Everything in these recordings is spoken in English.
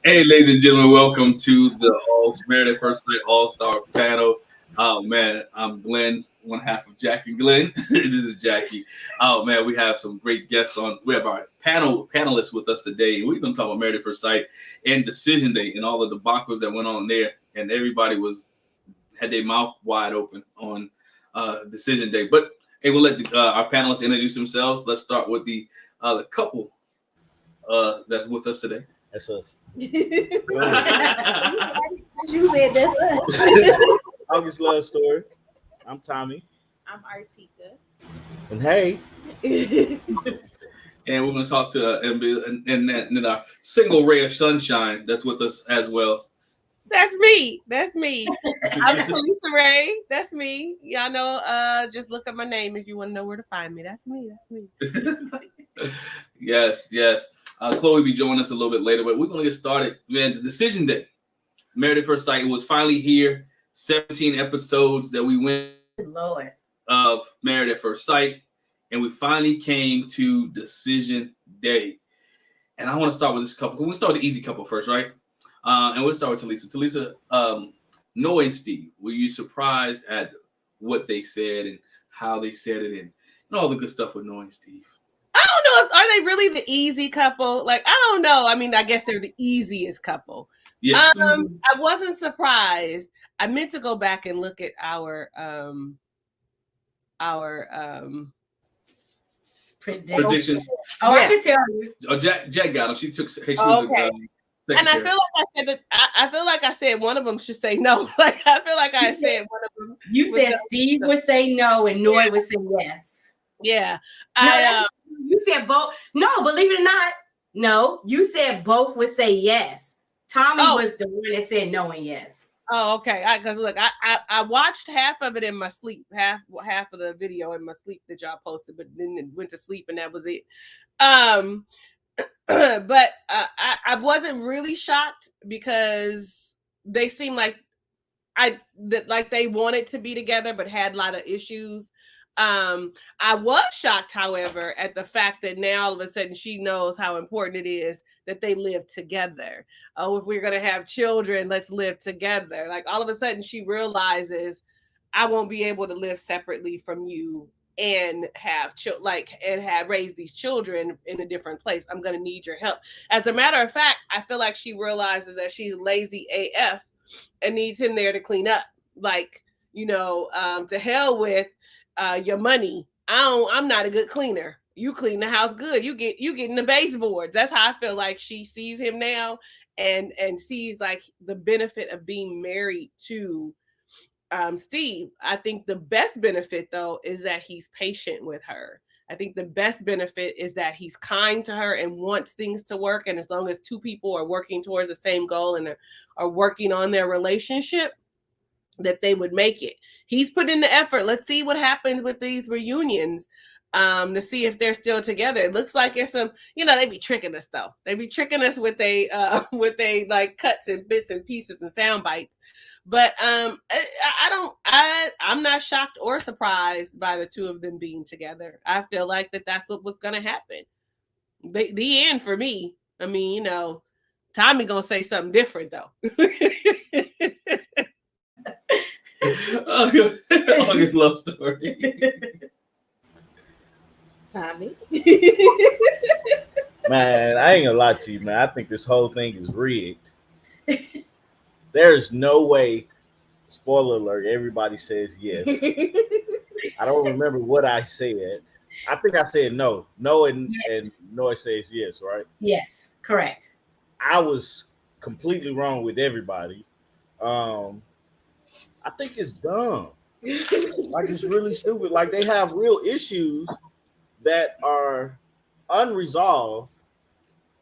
Hey, ladies and gentlemen, welcome to the Married at First Sight All Star panel. Oh man, I'm Glenn, one half of Jackie Glenn. This is Jackie. Oh man, we have some great guests on. We have our panelists with us today. We're going to talk about Married at First Sight and Decision Day and all the debacles that went on there, and everybody had their mouth wide open on Decision Day. But hey, we'll let our panelists introduce themselves. Let's start with the couple that's with us today. That's us. As you said, that's us. August Love Story. I'm Tommy. I'm Artika. And hey, And we're going to talk to and our single ray of sunshine that's with us as well. That's me. I'm Lisa Ray. That's me. Y'all know, just look up my name if you want to know where to find me. That's me. Yes. Chloe will be joining us a little bit later, but we're going to get started. Man, the Decision Day, Married at First Sight, was finally here. 17 episodes that we went of Married at First Sight, and we finally came to Decision Day. And I want to start with this couple. We'll start with the easy couple first, right? And we'll start with Talisa. Talisa, Noi and Steve, were you surprised at what they said and how they said it and all the good stuff with Noi and Steve? I don't know. Are they really the easy couple? Like, I don't know. I mean, I guess they're the easiest couple. Yes. I wasn't surprised. I meant to go back and look at our predictions. Oh, yeah. I can tell you. Oh, Jack got them. She took. Hey, she okay. And I feel like I said one of them should say no. Like I feel like I said one of them. You said Steve would say no and Noi would say yes. Yeah. You said both. No, believe it or not. No, you said both would say yes. Tommy was the one that said no and yes. Oh, okay. Because look, I watched half of it in my sleep, half of the video in my sleep that y'all posted, but then went to sleep and that was it. But I wasn't really shocked because they seemed like they wanted to be together, but had a lot of issues. I was shocked, however, at the fact that now all of a sudden she knows how important it is that they live together. Oh, if we're going to have children, let's live together. Like all of a sudden she realizes I won't be able to live separately from you and have raised these children in a different place. I'm going to need your help. As a matter of fact, I feel like she realizes that she's lazy AF and needs him there to clean up. Like, to hell with your money. I'm not a good cleaner. You clean the house good. You getting the baseboards. That's how I feel like she sees him now and sees like the benefit of being married to Steve. I think the best benefit though is that he's patient with her. I think the best benefit is that he's kind to her and wants things to work. And as long as two people are working towards the same goal and are working on their relationship, that they would make it. He's put in the effort. Let's see what happens with these reunions to see if they're still together. It looks like it's some, they be tricking us though. They be tricking us with they like cuts and bits and pieces and sound bites. But I'm not shocked or surprised by the two of them being together. I feel like that's what was going to happen. The end for me. I mean, Tommy gonna say something different though. August Love Story. Tommy. Man, I ain't gonna lie to you, man. I think this whole thing is rigged. There's no way, spoiler alert, everybody says yes. I don't remember what I said. I think I said no. No, and Noi says yes, right? Yes, correct. I was completely wrong with everybody. I think it's dumb. Like it's really stupid. Like they have real issues that are unresolved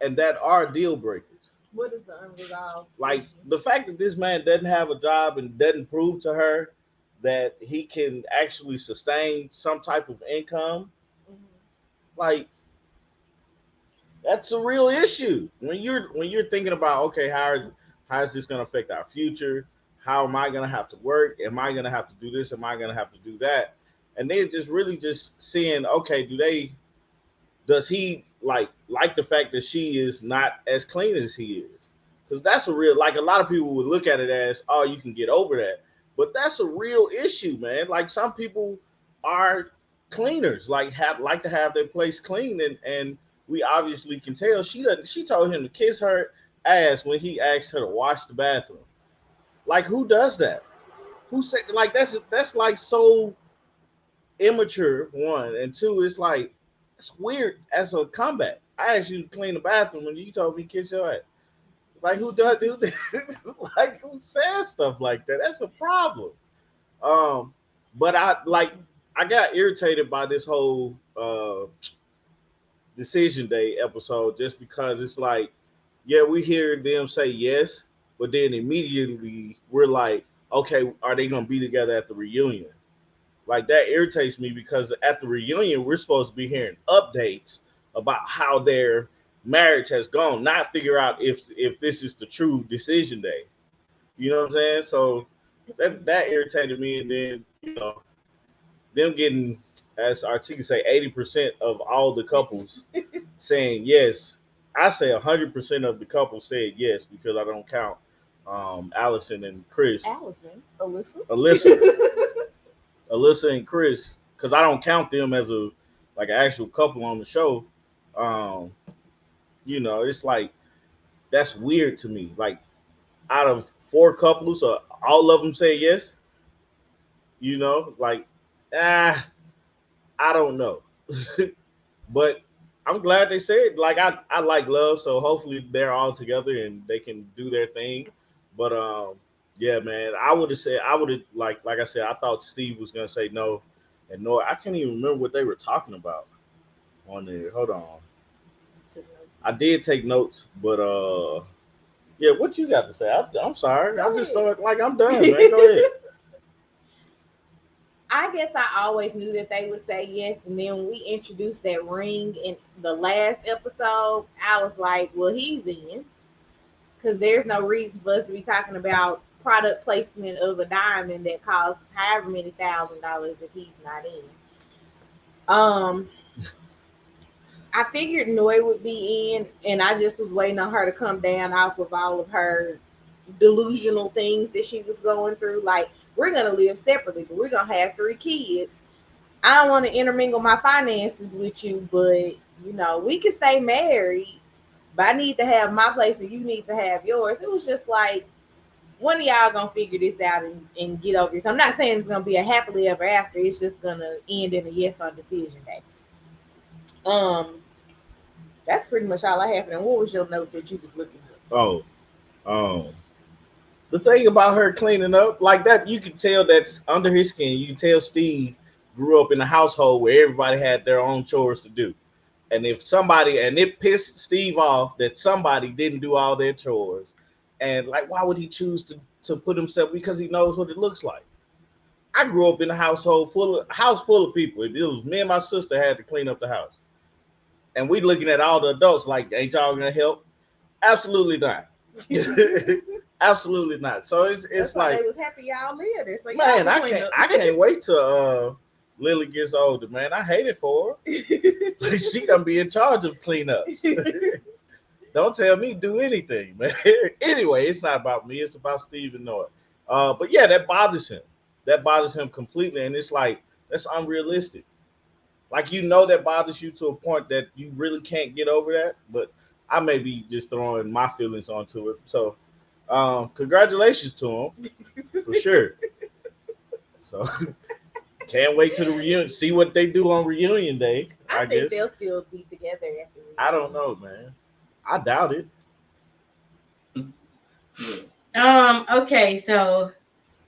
and that are deal breakers. What is the unresolved? Like the fact that this man doesn't have a job and doesn't prove to her that he can actually sustain some type of income, like that's a real issue. When you're thinking about, okay, how is this going to affect our future? How am I going to have to work? Am I going to have to do this? Am I going to have to do that? And then just really just seeing, okay, does he like the fact that she is not as clean as he is? because that's a real, like a lot of people would look at it as, oh, you can get over that, but that's a real issue, man. Like some people are cleaners, like to have their place clean, and we obviously can tell she doesn't. She told him to kiss her ass when he asked her to wash the bathroom. Like who does that? Who said like that's like so immature, one, and two, it's like it's weird as a comeback. I asked you to clean the bathroom and you told me to kiss your ass. Like who does do that? Like who says stuff like that? That's a problem. But I got irritated by this whole decision day episode just because it's like, yeah, we hear them say yes, but then immediately we're like, okay, are they gonna be together at the reunion? Like that irritates me because at the reunion we're supposed to be hearing updates about how their marriage has gone, not figure out if this is the true decision day. You know what I'm saying? So that irritated me, and then them getting, as Artika say, 80% of all the couples saying yes. I say 100% of the couples said yes because I don't count Allison and Chris. Alyssa and Chris, because I don't count them as an actual couple on the show. It's like that's weird to me. Like out of 4 couples, all of them say yes. I don't know. But I'm glad they said, like, I like love, so hopefully they're all together and they can do their thing. But yeah, man, I would have like I said, I thought Steve was gonna say no, and no, I can't even remember what they were talking about on there. Hold on, I did take notes, but yeah, what you got to say? I'm sorry, I just started like I'm done, man. Go ahead. I guess I always knew that they would say yes, and then when we introduced that ring in the last episode, I was like, well, he's in, because there's no reason for us to be talking about product placement of a diamond that costs however many $1,000 if he's not in. I figured Noi would be in, and I just was waiting on her to come down off of all of her delusional things that she was going through. Like, we're going to live separately, but we're going to have 3 kids. I don't want to intermingle my finances with you, but, we can stay married, but I need to have my place and you need to have yours. It was just like, one of y'all going to figure this out and get over this. I'm not saying it's going to be a happily ever after. It's just going to end in a yes on decision day. That's pretty much all I have. And what was your note that you was looking at? The thing about her cleaning up like that, you can tell that's under his skin. You can tell Steve grew up in a household where everybody had their own chores to do. And it pissed Steve off that somebody didn't do all their chores. And like, why would he choose to put himself? Because he knows what it looks like. I grew up in a house full of people. It was me and my sister had to clean up the house. And we looking at all the adults like, ain't y'all gonna help? Absolutely not. Absolutely not. So it's That's like, they was happy y'all lived there. So man, I can't wait till Lily gets older, man. I hate it for her. She gonna be in charge of cleanups. Don't tell me to do anything, man. Anyway, it's not about me. It's about Steve and Noi. But yeah, that bothers him. That bothers him completely, and it's like that's unrealistic. Like that bothers you to a point that you really can't get over that. But I may be just throwing my feelings onto it. So congratulations to him for sure. So can't wait to the reunion, see what they do on reunion day. I think they'll still be together after reunion. I don't know, man. I doubt it. Okay, so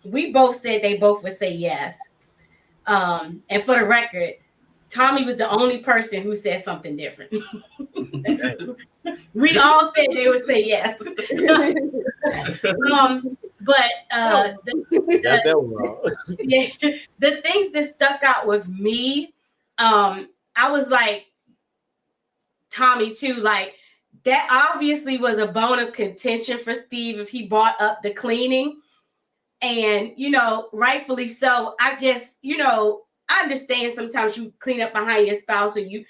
we both said they both would say yes. And for the record, Tommy was the only person who said something different. We all said they would say yes. But the things that stuck out with me, I was like Tommy too, like that obviously was a bone of contention for Steve if he brought up the cleaning. And, rightfully so. I guess, I understand sometimes you clean up behind your spouse or you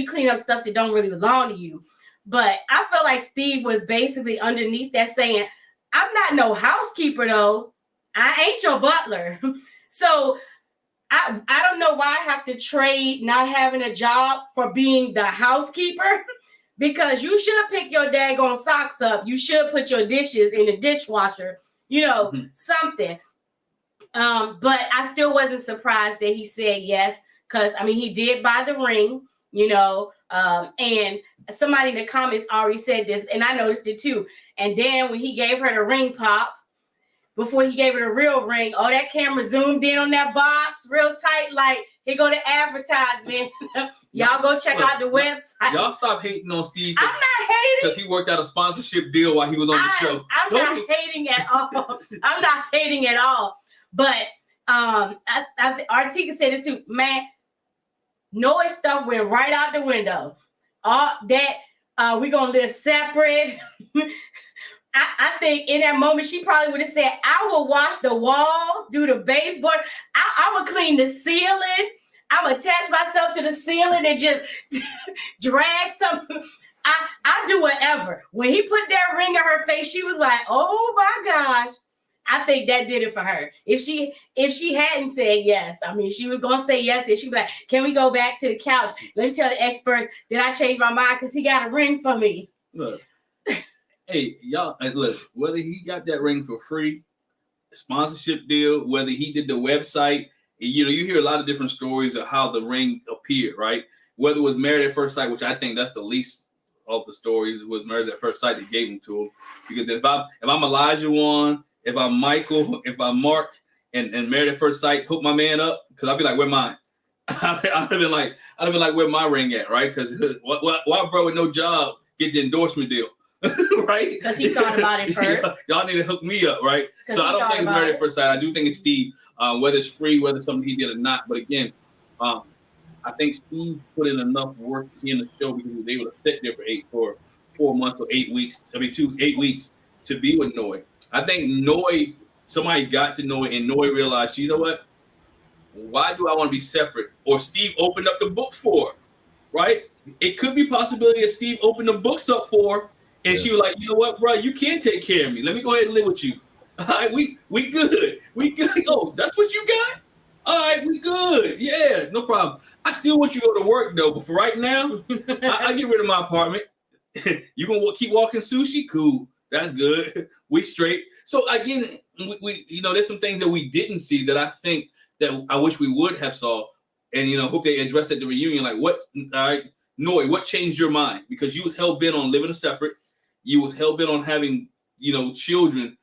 clean up stuff that don't really belong to you. But I felt like Steve was basically underneath that saying, I'm not no housekeeper though. I ain't your butler. So I don't know why I have to trade not having a job for being the housekeeper, because you should pick your daggone socks up. You should put your dishes in the dishwasher, something. But I still wasn't surprised that he said yes, because I mean, he did buy the ring, and somebody in the comments already said this, and I noticed it too. And then when he gave her the ring pop, before he gave her the real ring, that camera zoomed in on that box real tight, like, here go the advertisement. Y'all go check out the website. Y'all stop hating on Steve. I'm not hating. Because he worked out a sponsorship deal while he was on the show. I'm not hating at all. I'm not hating at all. But Artika said this too. Man, Noi stuff went right out the window. All that, we're going to live separate. I think in that moment, she probably would have said, I will wash the walls, do the baseboard. I will clean the ceiling. I will attach myself to the ceiling and just drag something. I do whatever. When he put that ring on her face, she was like, oh my gosh. I think that did it for her. If she hadn't said yes, I mean, she was going to say yes. Then she'd be like, can we go back to the couch? Let me tell the experts that I changed my mind because he got a ring for me. Look. Hey, y'all, look, whether he got that ring for free, sponsorship deal, whether he did the website, you hear a lot of different stories of how the ring appeared, right? Whether it was Married at First Sight, which I think that's the least of the stories, was Married at First Sight that gave him to him. Because if I'm Elijah Wan, if I'm Michael, if I'm Mark, and Married at First Sight, hook my man up, because I'll be like, where mine? I'd have been like, where my ring at, right? Because why bro with no job get the endorsement deal? Right? Because he thought about it first. Y'all need to hook me up, right? So I don't think it's Married at First Sight. I do think it's Steve, whether it's free, whether it's something he did or not. But again, I think Steve put in enough work in the show because he was able to sit there for 4 months or 8 weeks. 8 weeks to be with Noi. I think Noi, somebody got to Noi, and Noi realized, you know what? Why do I want to be separate? Or Steve opened up the books for her, right? It could be a possibility that Steve opened the books up for her. And she was like, you know what, bro? You can take care of me. Let me go ahead and live with you. All right, we good. We good. Oh, that's what you got? All right, we good. Yeah, no problem. I still want you to go to work, though. But for right now, I get rid of my apartment. You going to keep walking sushi? Cool. That's good. We straight. So, again, we there's some things that we didn't see that I think that I wish we would have saw. And, hope they addressed at the reunion. Like, all right, Noi, what changed your mind? Because you was hell-bent on living separate. You was hell-bent on having, children,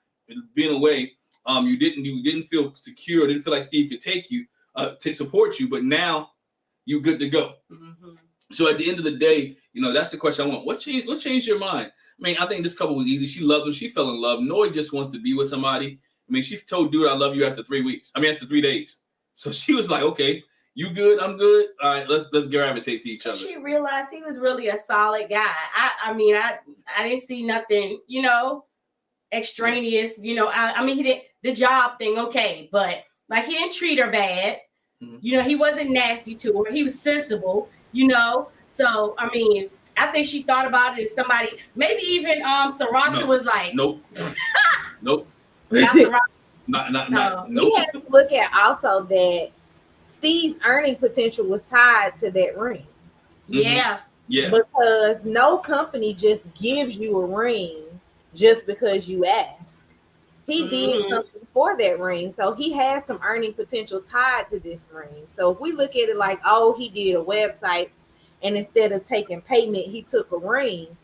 being away. You didn't feel secure, didn't feel like Steve could take you, to support you, but now you're good to go. Mm-hmm. So at the end of the day, that's the question I want. What changed your mind? I mean, I think this couple was easy. She loved him. She fell in love. Noi just wants to be with somebody. I mean, she told dude, I love you after 3 weeks. I mean, after 3 days. So she was like, okay, you good? I'm good. All right, let's gravitate to each other. She realized he was really a solid guy. I mean, I didn't see nothing, extraneous. I mean, he did the job thing, okay, but like he didn't treat her bad. Mm-hmm. He wasn't nasty to her. He was sensible. So I mean, I think she thought about it as somebody. Maybe even Sriracha was like, nope, nope. Not Sriracha. Nope. We have to look at also that Steve's earning potential was tied to that ring. Yeah. Mm-hmm. Yeah. Because no company just gives you a ring just because you ask. He did something for that ring. So he has some earning potential tied to this ring. So if we look at it like, oh, he did a website and instead of taking payment, he took a ring,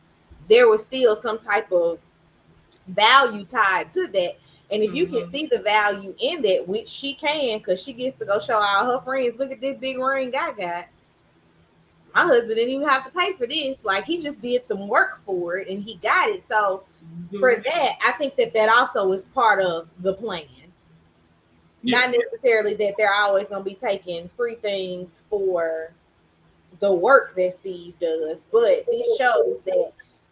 there was still some type of value tied to that. And if you can see the value in that, which she can, because she gets to go show all her friends, look at this big ring I got. My husband didn't even have to pay for this. Like, he just did some work for it and he got it. So for that, I think that also is part of the plan. Yeah. Not necessarily that they're always going to be taking free things for the work that Steve does, but this shows that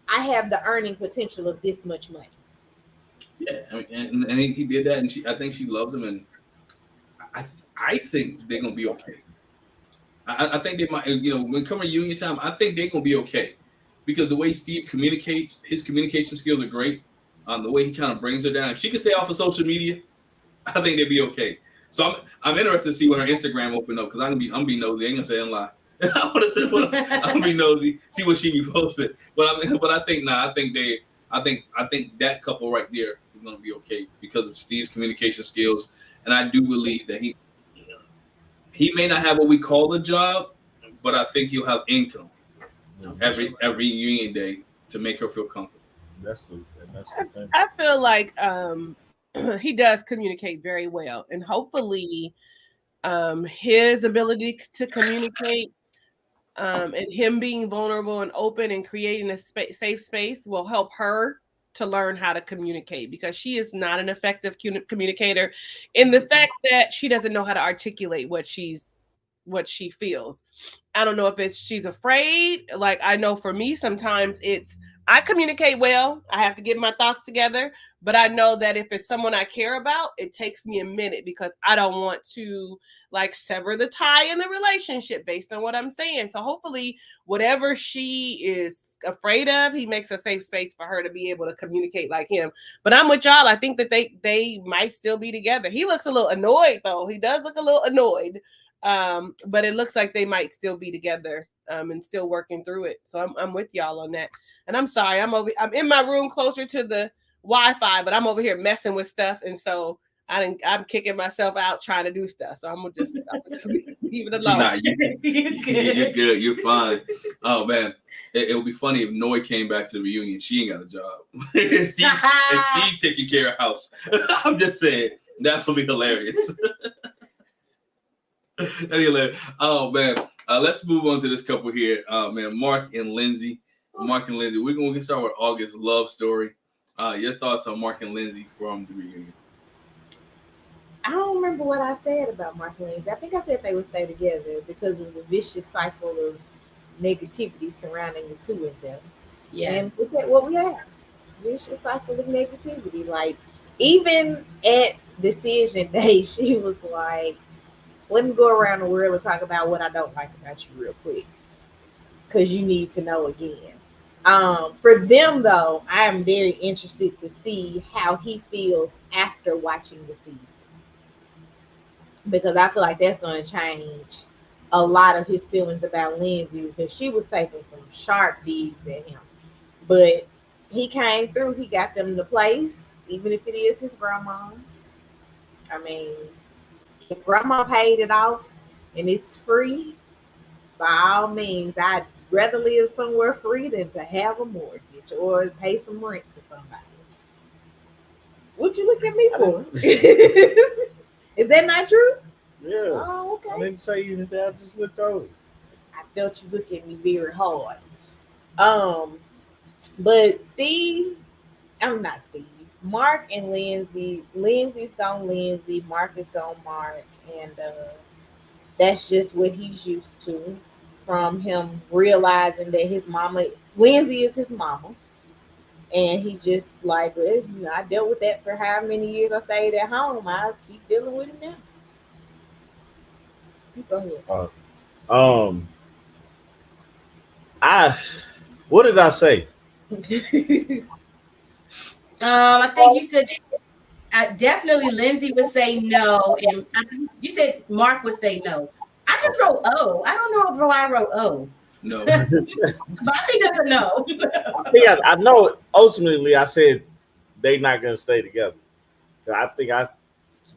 I have the earning potential of this much money. Yeah, I mean, and he did that, and I think she loved him, and I think they're gonna be okay. I think they might, when come reunion time, I think they're gonna be okay. because the way Steve communicates, his communication skills are great. The way he kind of brings her down. If she can stay off of social media, I think they'd be okay. So I'm interested to see when her Instagram open up because I'm be nosy. I ain't gonna say I'm lying. I'm be nosy, see what she be posting. But I think I think that couple right there is gonna be okay because of Steve's communication skills, and I do believe that he may not have what we call a job, but I think he'll have income every union day to make her feel comfortable. That's the thing. I feel like he does communicate very well, and hopefully his ability to communicate and him being vulnerable and open and creating a safe space will help her to learn how to communicate, because she is not an effective communicator in the fact that she doesn't know how to articulate what she feels. I don't know if it's she's afraid. Like, I know for me, sometimes I communicate well. I have to get my thoughts together, but I know that if it's someone I care about, it takes me a minute because I don't want to like sever the tie in the relationship based on what I'm saying. So hopefully whatever she is afraid of, he makes a safe space for her to be able to communicate like him. But I'm with y'all. I think that they might still be together. He looks a little annoyed though. He does look a little annoyed. But it looks like they might still be together and still working through it. So I'm with y'all on that. And I'm sorry, I'm in my room closer to the Wi-Fi, but I'm over here messing with stuff, and so I'm kicking myself out trying to do stuff. So I'm gonna just leave it alone. Nah, you're good. You're fine. Oh man, it would be funny if Noi came back to the reunion. She ain't got a job. and Steve taking care of house. I'm just saying that would be hilarious. Oh man, let's move on to this couple here. Man, Mark and Lindsey. We're gonna start with August's love story. Your thoughts on Mark and Lindsey from the reunion? I don't remember what I said about Mark and Lindsey. I think I said they would stay together because of the vicious cycle of negativity surrounding the two of them. Yes. And look at what we have. Vicious cycle of negativity. Like, even at decision day, she was like, let me go around the world and talk about what I don't like about you real quick, because you need to know again. For them, though, I am very interested to see how he feels after watching the season, because I feel like that's going to change a lot of his feelings about Lindsey, because she was taking some sharp digs at him. But he came through. He got them to place, even if it is his grandma's. I mean, if grandma paid it off and it's free, by all means, I'd rather live somewhere free than to have a mortgage or pay some rent to somebody. What you look at me for? Is that not true? Yeah. Oh, okay. I didn't say anything. I just looked over. I felt you look at me very hard. But not Steve. Mark and Lindsey. Lindsey's gone Lindsey. Mark is gone Mark, and that's just what he's used to from him realizing that his mama, Lindsey, is his mama. And he's just like, well, I dealt with that for how many years I stayed at home. I keep dealing with it now. You go ahead. What did I say? I think you said definitely Lindsey would say no, and I think you said Mark would say no. I just wrote O. I don't know if I wrote O. No. But I think that's a no. I know ultimately I said they're not going to stay together. I think I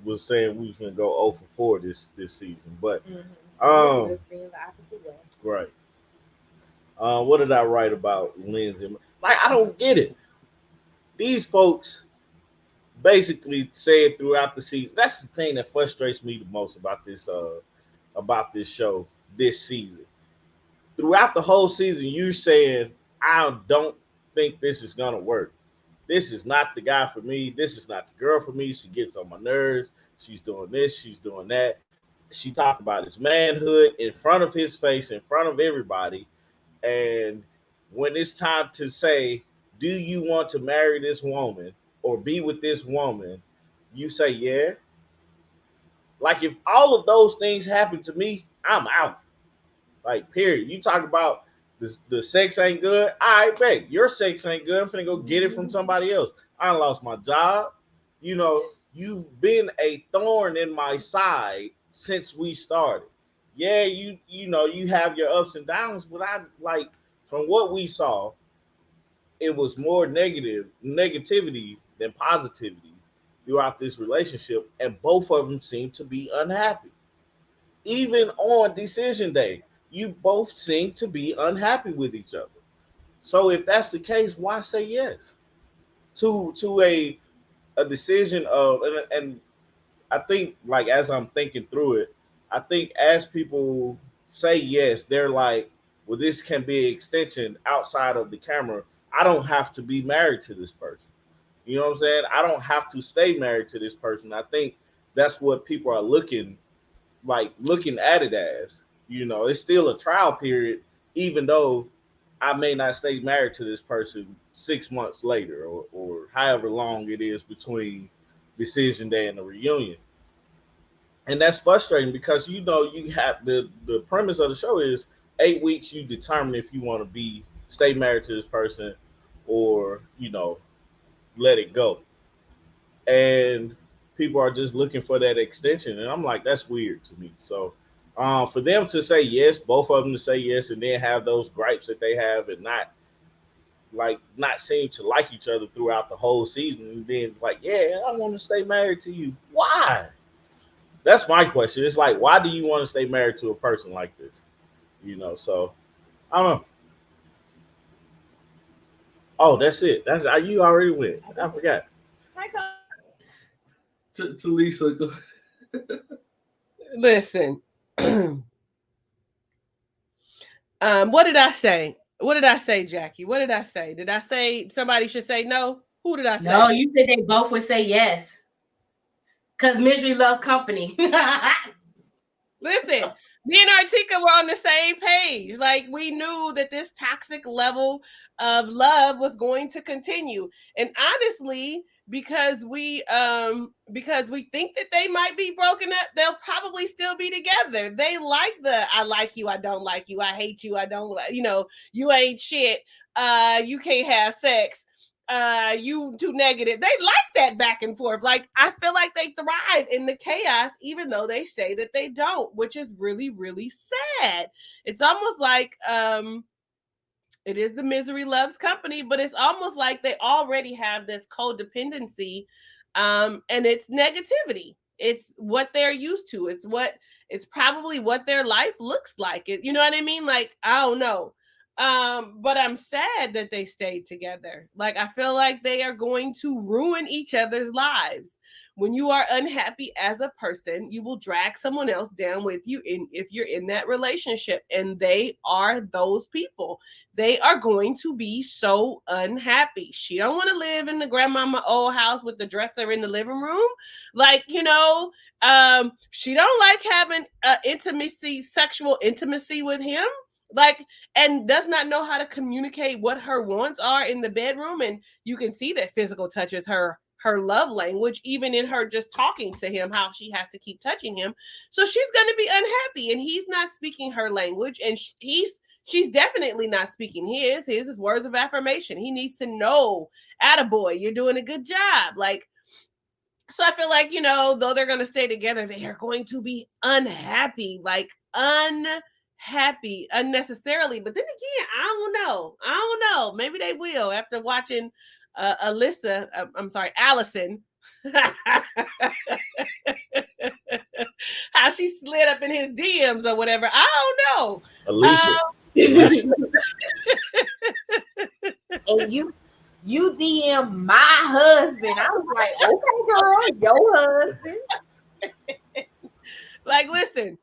was saying we was going to go 0 for 4 this season. But, It's being the opposite way. Right. What did I write about Lindsey? Like, I don't get it. These folks basically said throughout the season. That's the thing that frustrates me the most about this show this season. Throughout the whole season, you're saying, I don't think this is gonna work. This is not the guy for me. This is not the girl for me. She gets on my nerves. She's doing this. She's doing that. She talked about his manhood in front of his face, in front of everybody. And when it's time to say, do you want to marry this woman or be with this woman? You say, yeah. Like, if all of those things happen to me, I'm out. Like, period. You talk about The sex ain't good. All right, bet your sex ain't good. I'm finna go get it from somebody else. I lost my job. You know, you've been a thorn in my side since we started. Yeah, you know you have your ups and downs, but I like from what we saw, it was more negativity than positivity throughout this relationship, and both of them seem to be unhappy. Even on decision day, you both seem to be unhappy with each other. So if that's the case, why say yes to a decision of and I think like as I'm thinking through it, I think as people say yes, they're like, well, this can be an extension outside of the camera. I don't have to be married to this person. You know what I'm saying? I don't have to stay married to this person. I think that's what people are looking at it as. You know, it's still a trial period, even though I may not stay married to this person 6 months later or however long it is between decision day and the reunion. And that's frustrating because you know you have the premise of the show is 8 weeks you determine if you want to be stay married to this person or you know let it go. And people are just looking for that extension, and I'm like, that's weird to me. So, for them to say yes, both of them to say yes, and then have those gripes that they have, and not seem to like each other throughout the whole season, and then like, yeah, I want to stay married to you. Why? That's my question. It's like, why do you want to stay married to a person like this? You know, so I don't know. Oh, that's it. That's you already went. I forgot. Hi, To Lisa, go. Listen. What did I say? What did I say, Jackie? What did I say? Did I say somebody should say no? Who did I say? No, you said they both would say yes. Because misery loves company. Listen, me and Artika were on the same page. Like we knew that this toxic level of love was going to continue. And honestly, because we think that they might be broken up, they'll probably still be together. They like the I like you, I don't like you, I hate you, I don't like, you ain't shit. You can't have sex. You too negative. They like that back and forth. Like I feel like they thrive in the chaos, even though they say that they don't, which is really, really sad. It's almost like it is the misery loves company, but it's almost like they already have this codependency, and it's negativity. It's what they're used to. It's probably what their life looks like. You know what I mean? Like I don't know. But I'm sad that they stayed together. Like I feel like they are going to ruin each other's lives. When you are unhappy as a person, you will drag someone else down with you if you're in that relationship. And they are those people. They are going to be so unhappy. She don't want to live in the grandmama old house with the dresser in the living room. Like, she don't like having sexual intimacy with him. Like, and does not know how to communicate what her wants are in the bedroom. And you can see that physical touch is her love language, even in her just talking to him, how she has to keep touching him. So she's going to be unhappy, and he's not speaking her language, and she's definitely not speaking his. His is words of affirmation. He needs to know, attaboy, you're doing a good job. Like, so I feel like, though they're going to stay together, they are going to be unhappy, like unhappy unnecessarily. But then again, I don't know. Maybe they will after watching Allison. How she slid up in his DMs or whatever. I don't know. Alicia. And you DM my husband. I was like, okay, girl, your husband. Like, listen.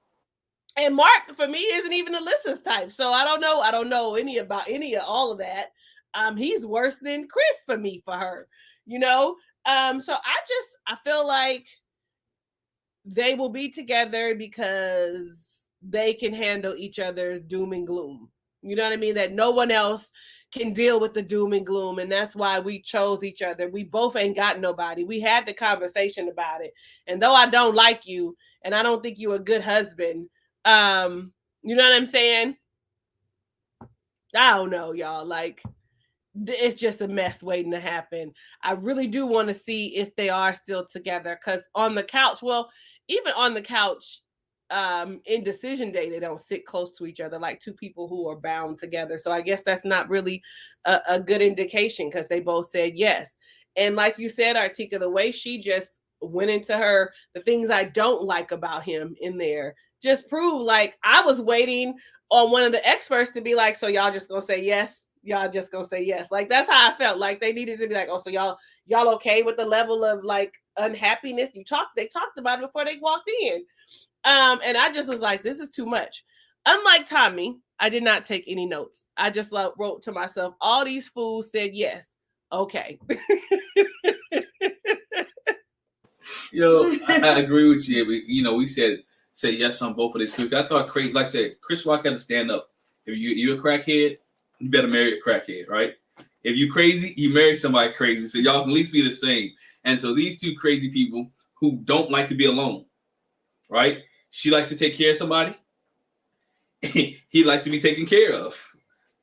And Mark, for me, isn't even Alyssa's type. So I don't know any of all of that. He's worse than Chris for me, for her, So I feel like they will be together because they can handle each other's doom and gloom. You know what I mean? That no one else can deal with the doom and gloom. And that's why we chose each other. We both ain't got nobody. We had the conversation about it. And though I don't like you and I don't think you're a good husband, you know what I'm saying? I don't know, y'all. Like, it's just a mess waiting to happen. I really do want to see if they are still together, because on the couch, well, even on the couch, in Decision Day, they don't sit close to each other like two people who are bound together. So I guess that's not really a good indication, because they both said yes. And like you said, Artika, the way she just went into the things I don't like about him in there just proved, like, I was waiting on one of the experts to be like, so y'all just gonna say yes? Y'all just gonna say yes? Like, that's how I felt. Like, they needed to be like, oh, so y'all okay with the level of like unhappiness? They talked about it before they walked in. And I just was like, this is too much. Unlike Tommy, I did not take any notes. I just wrote to myself, all these fools said yes. Okay. Yo, I agree with you. We said yes on both of these. I thought crazy. Like I said, Chris Rock had to stand up. If you're a crackhead, you better marry a crackhead, right? If you crazy, you marry somebody crazy. So y'all can at least be the same. And so these two crazy people who don't like to be alone, right? She likes to take care of somebody. He likes to be taken care of.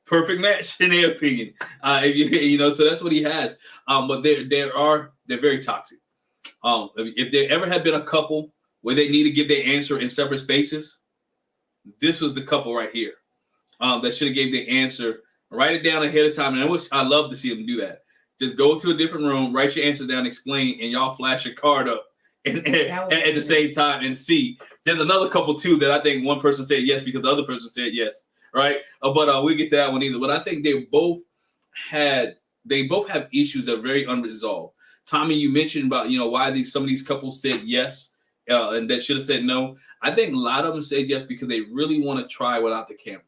Perfect match in their opinion. So that's what he has. But they're very toxic. If there ever had been a couple where they need to give their answer in separate spaces, this was the couple right here. That should have gave their answer, write it down ahead of time. And I love to see them do that. Just go to a different room, write your answers down, explain, and y'all flash your card up and at the same time and see. There's another couple too that I think one person said yes because the other person said yes, right? But we'll get to that one either. But I think they both have issues that are very unresolved. Tommy, you mentioned about why some of these couples said yes and that should have said no. I think a lot of them said yes because they really want to try without the cameras.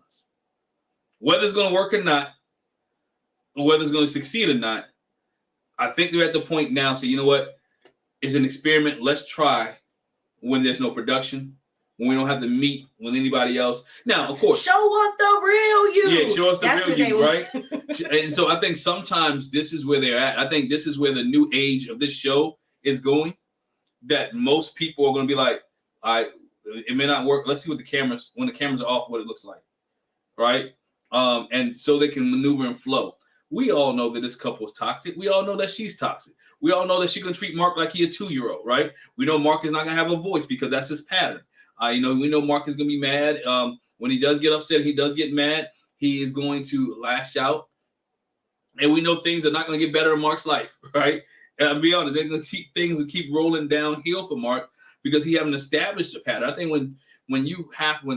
Whether it's going to work or not, or whether it's going to succeed or not, I think they're at the point now. So you know what? It's an experiment. Let's try when there's no production, when we don't have to meet with anybody else. Now, of course, show us the real you. Yeah, show us the real you, right? And so I think sometimes this is where they're at. I think this is where the new age of this show is going. That most people are going to be like, all right, it may not work. Let's see when the cameras are off, what it looks like, right? And so they can maneuver and flow. We all know that this couple is toxic. We all know that she's toxic. We all know that she's going to treat Mark like he a 2-year-old, right? We know Mark is not going to have a voice because that's his pattern. We know Mark is going to be mad. When he does get upset, he does get mad. He is going to lash out. And we know things are not going to get better in Mark's life, right? And I'll be honest, they're going to keep rolling downhill for Mark because he haven't established a pattern. I think when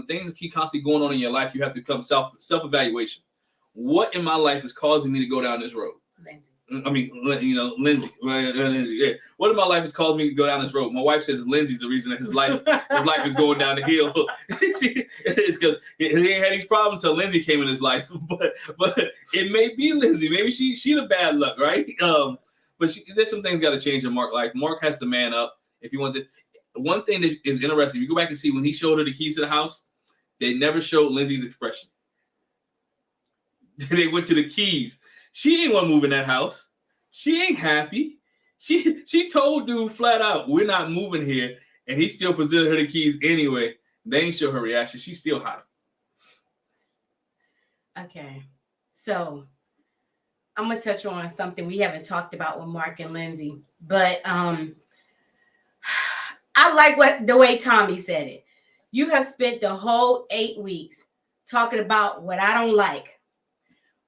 things keep constantly going on in your life, you have to come self-evaluation. What in my life is causing me to go down this road? Lindsey. Lindsey. Yeah. What in my life is causing me to go down this road? My wife says Lindsey's the reason that his life is going down the hill. It's because he ain't had these problems until Lindsey came in his life. But it may be Lindsey. Maybe she the bad luck, right? But there's some things got to change in Mark's life. Mark has to man up if he wants to. One thing that is interesting, if you go back and see when he showed her the keys to the house, they never showed Lindsey's expression. They went to the keys. She ain't want to move in that house. She ain't happy. She told dude flat out, we're not moving here. And he still presented her the keys anyway. They ain't show her reaction. She's still hot. Okay. So I'm going to touch on something we haven't talked about with Mark and Lindsey. But I like the way Tommy said it. You have spent the whole 8 weeks talking about what I don't like.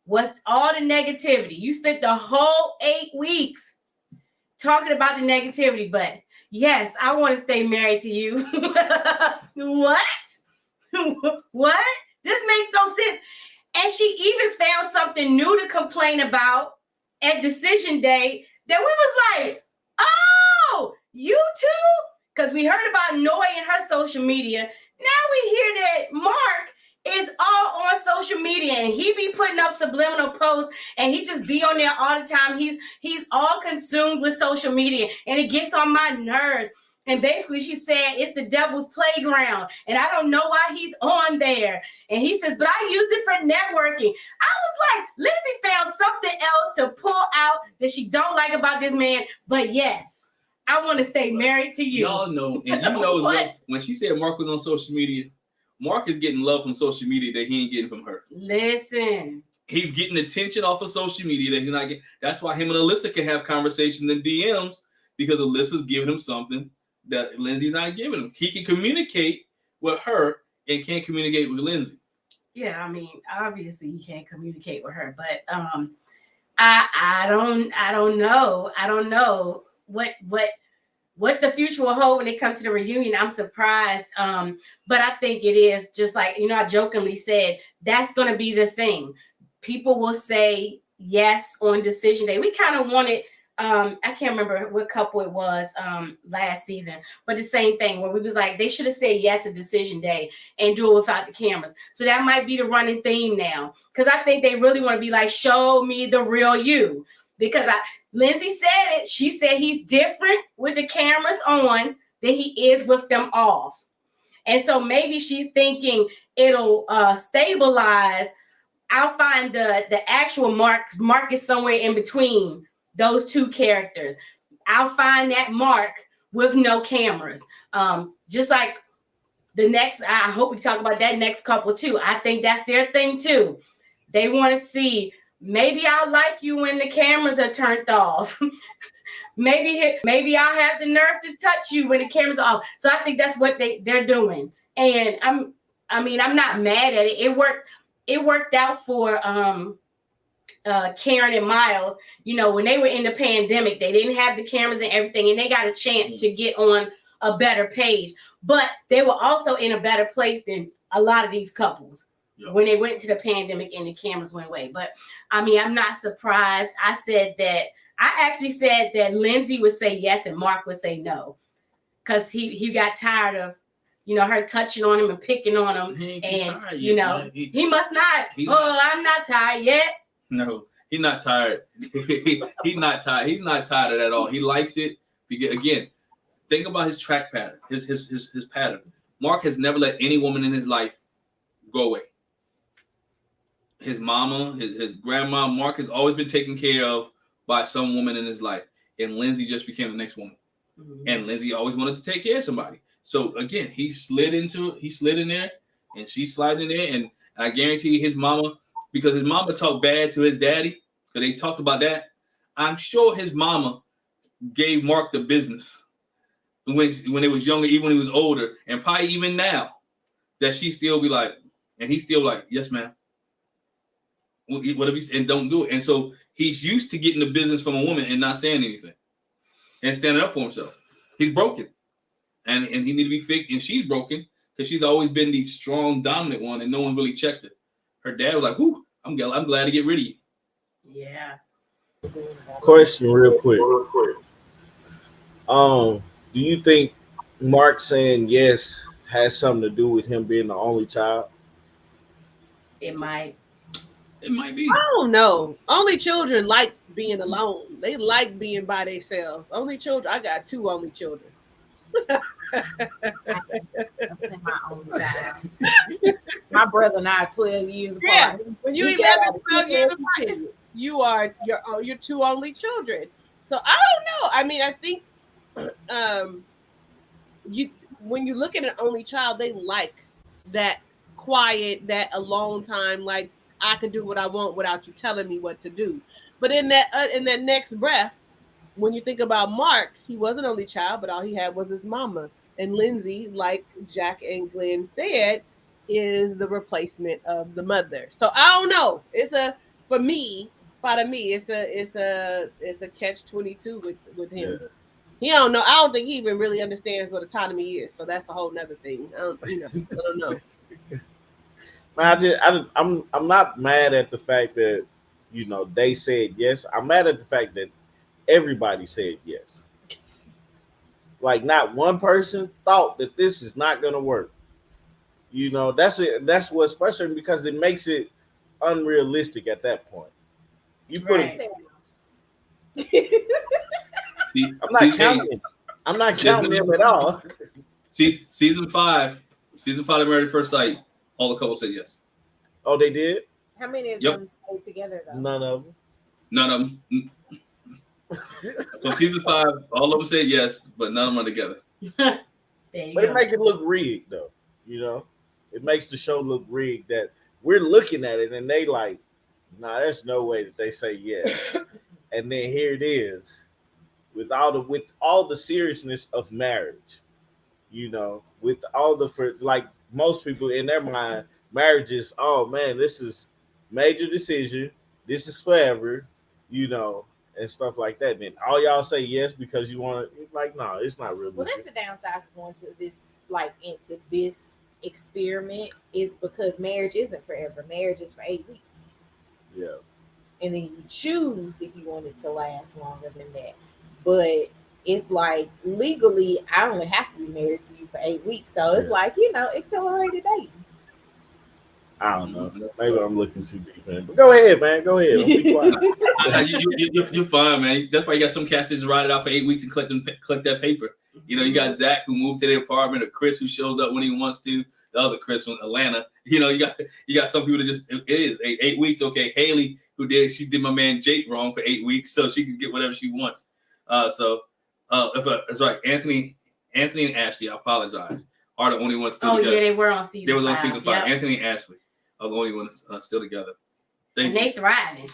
What all the negativity. You spent the whole 8 weeks talking about the negativity, but yes, I want to stay married to you. What? What? This makes no sense. And she even found something new to complain about at Decision Day that we was like, oh, you too? Because we heard about Noi and her social media. Now we hear that Mark is all on social media and he be putting up subliminal posts and he just be on there all the time. He's all consumed with social media and it gets on my nerves. And basically she said it's the devil's playground and I don't know why he's on there. And he says, but I use it for networking. I was like, Lindsey found something else to pull out that she don't like about this man. But yes, I want to stay married to you. Y'all know, and you know as well, when she said Mark was on social media, Mark is getting love from social media that he ain't getting from her. Listen. he's getting attention off of social media that he's not getting. That's why him and Alyssa can have conversations in DMs, because Alyssa's giving him something that Lindsey's not giving him. He can communicate with her and can't communicate with Lindsey. Yeah, I mean, obviously he can't communicate with her, but I don't know what the future will hold when it comes to the reunion. I'm surprised, but I think it is just like, I jokingly said that's going to be the thing. People will say yes on decision day. We kind of wanted. I can't remember what couple it was last season, but the same thing where we was like, they should have said yes at decision day and do it without the cameras. So that might be the running theme now, because I think they really want to be like, show me the real you. Because Lindsey said it. She said he's different with the cameras on than he is with them off. And so maybe she's thinking it'll stabilize. I'll find the actual Mark is somewhere in between those two characters. I'll find that Mark with no cameras. Just like the next, I hope we talk about that next couple too. I think that's their thing too. They want to see, maybe I'll like you when the cameras are turned off. maybe I'll have the nerve to touch you when the cameras are off. So I think that's what they're doing. And I'm not mad at it. It worked out for Karen and Miles. When they were in the pandemic, they didn't have the cameras and everything, and they got a chance to get on a better page. But they were also in a better place than a lot of these couples when they went to the pandemic and the cameras went away. But I'm not surprised. I actually said that Lindsey would say yes and Mark would say no, because he got tired of her touching on him and picking on him. He must not. I'm not tired yet. No, he's not tired. He's not tired. He's not tired of that at all. He likes it. Again, think about his track pattern, his pattern. Mark has never let any woman in his life go away. His mama, his grandma, Mark has always been taken care of by some woman in his life. And Lindsey just became the next woman. Mm-hmm. And Lindsey always wanted to take care of somebody. So again, he slid in there, and she slid in there, and I guarantee his mama, because his mama talked bad to his daddy, because they talked about that. I'm sure his mama gave Mark the business when they was younger, even when he was older, and probably even now, that she still be like, and he's still like, yes, ma'am. Whatever you say, and don't do it. And so he's used to getting the business from a woman and not saying anything and standing up for himself. He's broken, and he need to be fixed. And she's broken because she's always been the strong, dominant one, and no one really checked it. Her dad was like, "Whoo, I'm glad to get rid of you." Yeah. Question, real quick. Do you think Mark saying yes has something to do with him being the only child? It might. It might be. I don't know. Only children like being alone. They like being by themselves. Only children. I got 2 only children. My only child. My brother and I are 12 years apart. Yeah. When you 11, 12 years apart, you're 2 only children. So I don't know. I think when you look at an only child, they like that quiet, that alone time, like I could do what I want without you telling me what to do. But in that next breath, when you think about Mark, he was an only child, but all he had was his mama. And Lindsey, like Jack and Glenn said, is the replacement of the mother. So I don't know. It's a catch-22 with him. Yeah. He don't know. I don't think he even really understands what autonomy is. So that's a whole nother thing. I don't know. I'm not mad at the fact that they said yes. I'm mad at the fact that everybody said yes. Like not one person thought that this is not gonna work. That's it. That's what's frustrating, because it makes it unrealistic at that point. You put it. I'm not counting them at all. Season 5 of Married at First Sight, all the couples said yes. Oh, they did? How many of them stayed together though? None of them. So season 5, all of them said yes, but none of them are together. But it makes it look rigged, though. It makes the show look rigged, that we're looking at it and they like, Nah, there's no way that they say yes. And then here it is, with all the seriousness of marriage, with all the for like most people in their mind, marriage is, oh man, this is major decision, this is forever, you know, and stuff like that. Then all y'all say yes because you want to, like, no, it's not Well, that's realistic. the downside of going to this, like, into this experiment, is because marriage isn't forever. Marriage is for 8 weeks, Yeah, and then you choose if you want it to last longer than that. But it's like legally, I only have to be married to you for 8 weeks, so it's yeah. like accelerated dating. I don't know. Maybe I'm looking too deep in. But go ahead, man. Go ahead. Don't be quiet. You're fine, man. That's why you got some cats that just ride it out for 8 weeks and collect that paper. You got Zach who moved to the apartment, or Chris who shows up when he wants to. The other Chris from Atlanta. You got some people that just, it is 8 weeks. Okay, Haley she did my man Jake wrong for 8 weeks, so she can get whatever she wants. That's right. Anthony and Ashley, I apologize, are the only ones still together. Yeah, they were on season 5. They was on season 5. Yep. Anthony and Ashley are the only ones still together. And they thriving.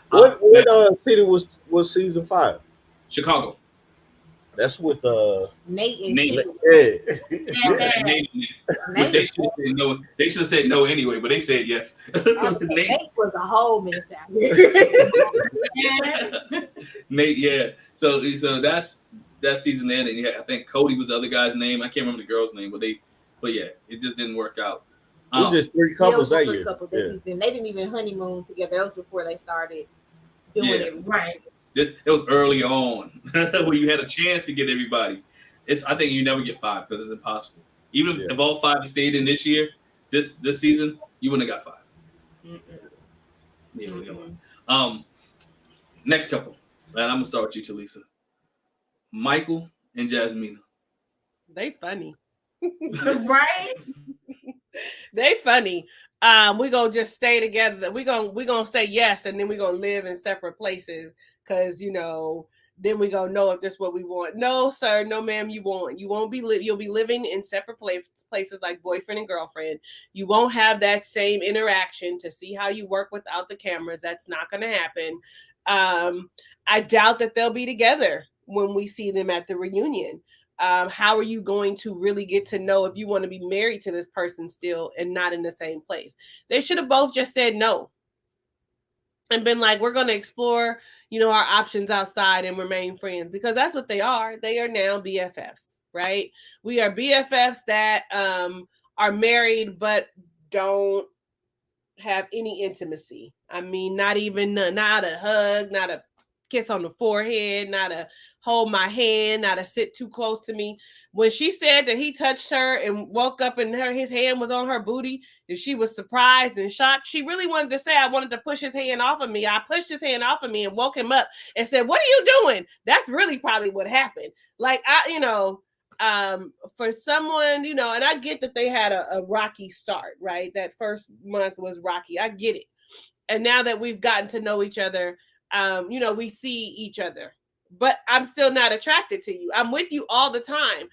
What city was season 5? Chicago. That's with Nate and Nate. Shit. Yeah. Nate. Which they should have said no. They should have said no anyway, but they said yes. Nate was a whole mess out here. Nate, yeah. So that's season end, and I think Cody was the other guy's name. I can't remember the girl's name, but yeah, it just didn't work out. It was just 3 couples that year. Season. They didn't even honeymoon together. That was before they started doing it right. It was early on where you had a chance to get everybody. I think you never get 5 because it's impossible. Even if all 5 stayed in this year, this season, you wouldn't have got 5. Next couple, and I'm gonna start with you, Talisa. Michael and Jasmina. They funny. Right? They funny. We're gonna just stay together. We're gonna say yes, and then we're gonna live in separate places, because then we're gonna know if this is what we want. No, sir, no, ma'am, you won't. You'll be living in separate places like boyfriend and girlfriend. You won't have that same interaction to see how you work without the cameras. That's not gonna happen. I doubt that they'll be together when we see them at the reunion. How are you going to really get to know if you want to be married to this person still and not in the same place? They should have both just said no and been like, we're going to explore, our options outside and remain friends, because that's what they are. They are now BFFs, right? We are BFFs that are married but don't have any intimacy. I mean, not even not a hug, not a kiss on the forehead, not a hold my hand, not a sit too close to me. When she said that he touched her and woke up and his hand was on her booty, and she was surprised and shocked, she really wanted to say, I wanted to push his hand off of me. I pushed his hand off of me and woke him up and said, what are you doing? That's really probably what happened. Like, for someone, and I get that they had a rocky start, right? That first month was rocky. I get it. And now that we've gotten to know each other, we see each other, but I'm still not attracted to you. I'm with you all the time.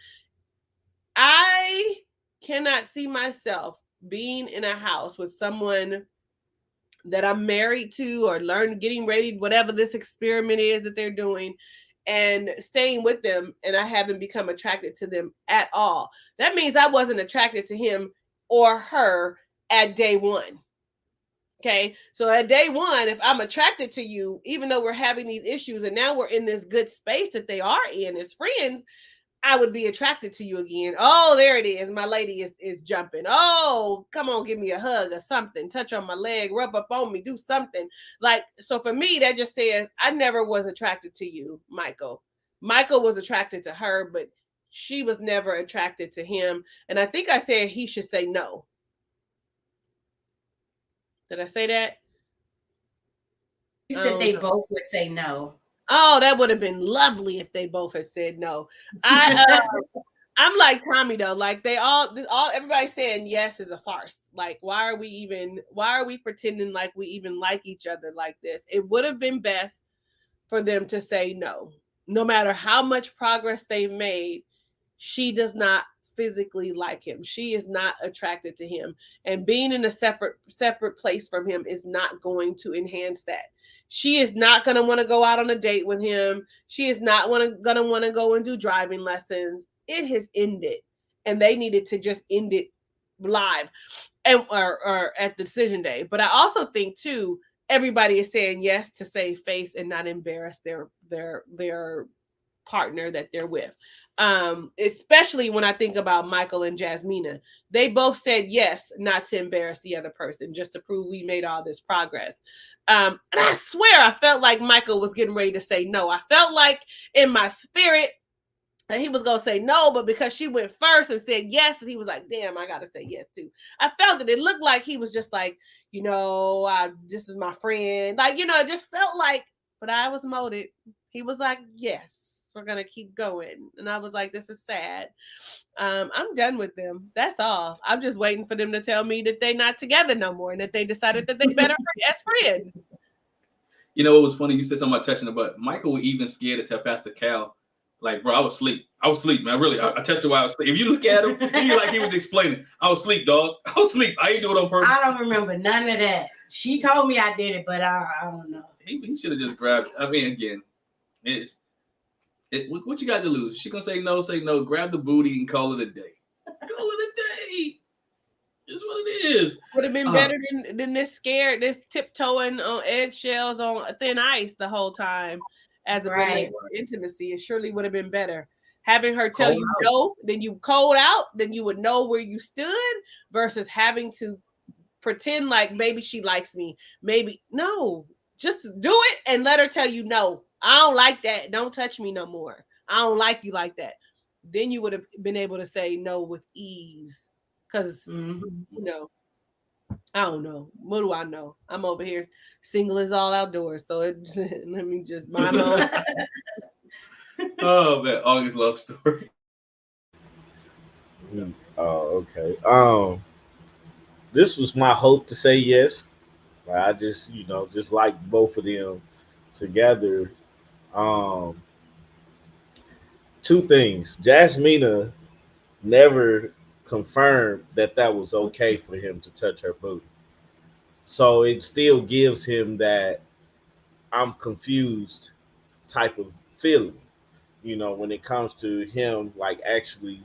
I cannot see myself being in a house with someone that I'm married to or getting ready, whatever this experiment is that they're doing, and staying with them, and I haven't become attracted to them at all. That means I wasn't attracted to him or her at day one. Okay, so at day one, if I'm attracted to you, even though we're having these issues and now we're in this good space that they are in as friends, I would be attracted to you again. Oh, there it is. My lady is jumping. Oh, come on, give me a hug or something. Touch on my leg, rub up on me, do something. Like, so for me, that just says I never was attracted to you, Michael. Michael was attracted to her, but she was never attracted to him. And I think I said he should say no. Did I say that? You said they both would say no. Oh, that would have been lovely if they both had said no. I'm like Tommy though. Like everybody saying yes is a farce. Like, why are we pretending like we even like each other like this? It would have been best for them to say no. No matter how much progress they've made, she does not physically like him. She is not attracted to him. And being in a separate place from him is not going to enhance that. She is not going to want to go out on a date with him. She is not going to want to go and do driving lessons. It has ended. And they needed to just end it live and or at the decision day. But I also think too, everybody is saying yes to save face and not embarrass their partner that they're with. Especially when I think about Michael and Jasmina. They both said yes, not to embarrass the other person, just to prove we made all this progress. And I swear I felt like Michael was getting ready to say no. I felt like in my spirit that he was going to say no, but because she went first and said yes, and he was like, damn, I got to say yes too. I felt it. It looked like he was just like, this is my friend. Like, it just felt like, but I was molded. He was like, yes, we're going to keep going. And I was like, this is sad. I'm done with them. That's all. I'm just waiting for them to tell me that they're not together no more and that they decided that they better as friends. You know, it was funny. You said something about touching the butt. Michael was even scared to tell Pastor Cal, like, bro, I was asleep. Man. Really, I touched it while I was asleep. If you look at him, he like he was explaining. I was asleep, dog. I was asleep. I ain't do it on purpose. I don't remember none of that. She told me I did it, but I don't know. He should have just grabbed. I mean, again, what you got to lose? If she gonna say no, say no. Grab the booty and call it a day. Call it a day. It's what it is. Would have been better than this tiptoeing on eggshells on thin ice the whole time as it relates to intimacy. It surely would have been better. Having her tell you no, then you cold out, then you would know where you stood versus having to pretend like maybe she likes me. Maybe no, just do it and let her tell you no. I don't like that. Don't touch me no more. I don't like you like that. Then you would have been able to say no with ease. Because, I don't know. What do I know? I'm over here single as all outdoors. So let me just mind my own. Oh, man. August love story. Oh, okay. This was my hope to say yes. I just, just like both of them together. Two things. Jasmina never confirmed that was okay for him to touch her booty. So it still gives him that I'm confused type of feeling, when it comes to him like actually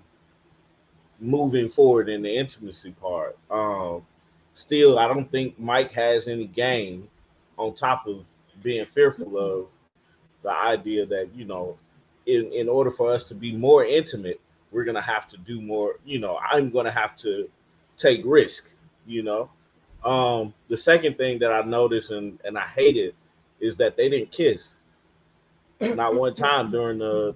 moving forward in the intimacy part. Still, I don't think Mike has any game on top of being fearful of the idea that, in order for us to be more intimate, we're going to have to do more, I'm going to have to take risk, The second thing that I noticed and I hated is that they didn't kiss. Not one time during the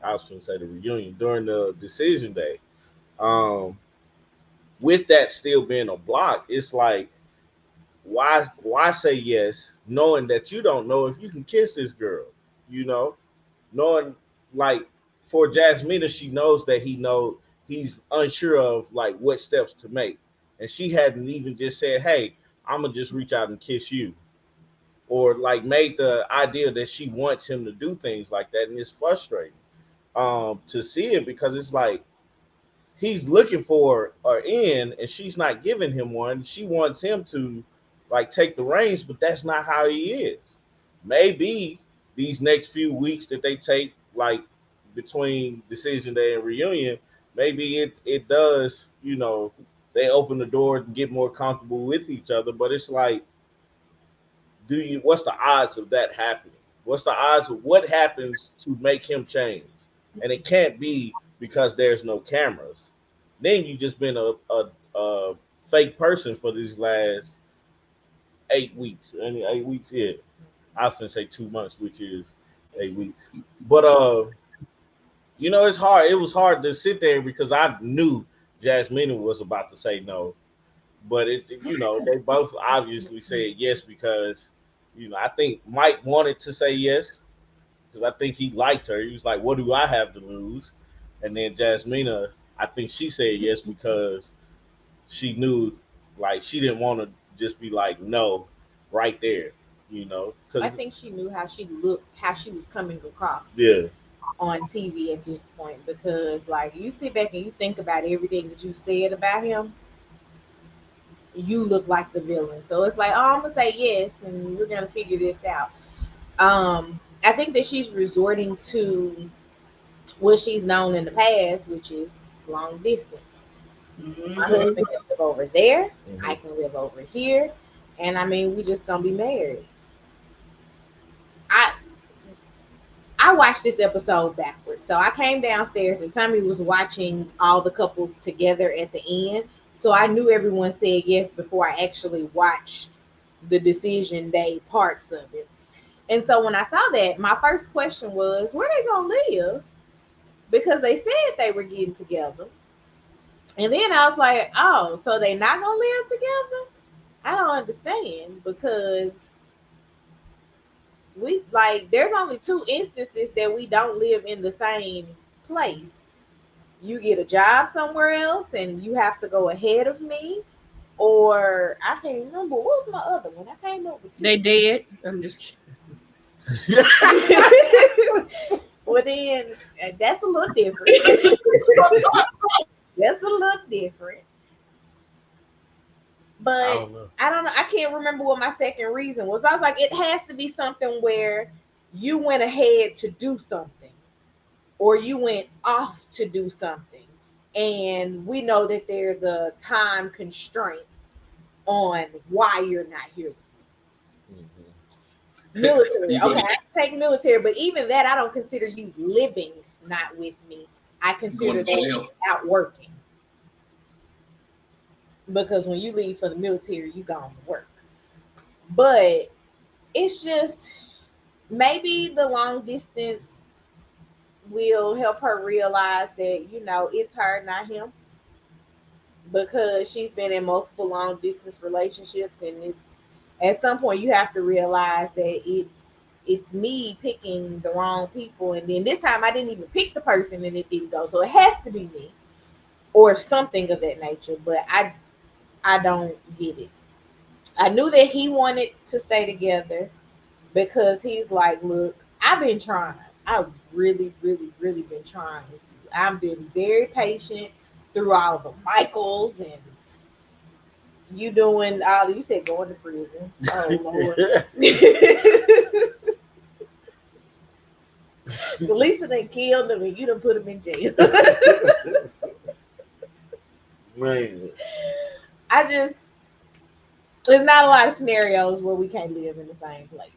I was going to say the reunion, during the decision day. With that still being a block, it's like, why say yes knowing that you don't know if you can kiss this girl, knowing like for Jasmina, she knows that he's unsure of like what steps to make, and she hadn't even just said, hey, I'm gonna just reach out and kiss you, or like made the idea that she wants him to do things like that. And it's frustrating to see it, because it's like he's looking for an end and she's not giving him one. She wants him to like take the reins, but that's not how he is. Maybe these next few weeks that they take, like between decision day and reunion, maybe it does, they open the door and get more comfortable with each other. But it's like, what's the odds of that happening? What's the odds of what happens to make him change? And it can't be because there's no cameras. Then you just been a fake person for these last 8 weeks. I mean, 8 weeks, yeah. I was gonna say 2 months, which is 8 weeks. But it's hard. It was hard to sit there because I knew Jasmina was about to say no. But they both obviously said yes because, I think Mike wanted to say yes because I think he liked her. He was like, what do I have to lose? And then Jasmina, I think she said yes because she knew, like, she didn't want to just be like, no, right there, Cause, I think she knew how she looked, how she was coming across. Yeah. on TV at this point, because like you sit back and you think about everything that you said about him, you look like the villain. So it's like, oh, I'm gonna say yes, and we're gonna figure this out. I think that she's resorting to what she's known in the past, which is long distance. My husband can live over there, I can live over here, and I mean, we just gonna be married. I I watched this episode backwards. So I came downstairs and Tommy was watching all the couples together at the end. So I knew everyone said yes before I actually watched the decision day parts of it. And so when I saw that, my first question was, where they gonna live? Because they said they were getting together. And then I was like, oh, so they not gonna live together? I don't understand, because we like there's only two instances that we don't live in the same place. You get a job somewhere else and you have to go ahead of me, or I can't remember what was my other one. I came up with two. They dead. I'm just kidding. Well, then that's a little different. That's a little different. But I don't know. I can't remember what my second reason was. I was like, it has to be something where you went ahead to do something, or you went off to do something, and we know that there's a time constraint on why you're not here. Military, okay, I take military, but even that, I don't consider you living not with me. I consider that out working. Because when you leave for the military, you gone to work. But it's just maybe the long distance will help her realize that, you know, it's her, not him. Because she's been in multiple long distance relationships, and it's at some point you have to realize that it's me picking the wrong people, and then this time I didn't even pick the person and it didn't go. So it has to be me or something of that nature. But I don't get it. I knew that he wanted to stay together because he's like, look, I've been trying. I've really, really, really been trying with you. I've been very patient through all the Michaels, and you doing all, you said going to prison. Oh, Lord. Lisa done killed him and you done put him in jail. Man. There's not a lot of scenarios where we can't live in the same place.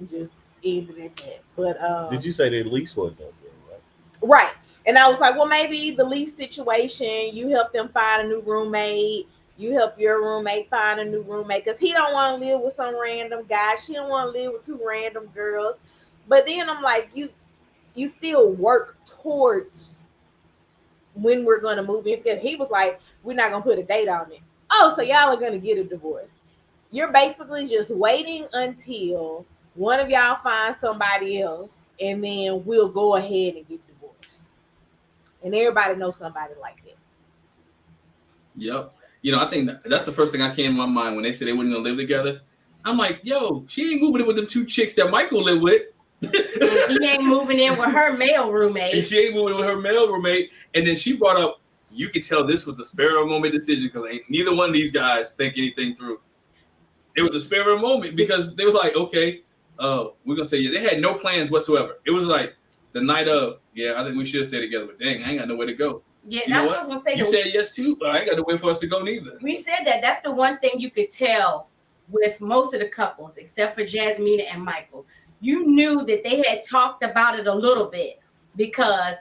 Just ended at that. But did you say the lease wasn't that good, right? Right. And I was like, well, maybe the lease situation, you help them find a new roommate. You help your roommate find a new roommate, because he don't want to live with some random guy. She don't want to live with two random girls. But then I'm like, you still work towards when we're going to move in together. He was like, we're not going to put a date on it. Oh, so y'all are going to get a divorce. You're basically just waiting until one of y'all finds somebody else, and then we'll go ahead and get divorced. And everybody knows somebody like that. Yep. You know, I think that's the first thing I came to my mind when they said they weren't going to live together. I'm like, yo, she ain't moving in with them two chicks that Michael lived with. She ain't moving in with her male roommate. And she ain't moving with her male roommate. And then she brought up, you could tell this was a spare of a moment decision, because neither one of these guys think anything through. It was a spare of a moment because they was like, okay, we're going to say, yeah, they had no plans whatsoever. It was like the night of, yeah, I think we should stay together, but dang, I ain't got nowhere to go. Yeah, that's what I was going to say. You said yes too, but I ain't got nowhere for us to go neither. We said that. That's the one thing you could tell with most of the couples, except for Jasmina and Michael. You knew that they had talked about it a little bit, because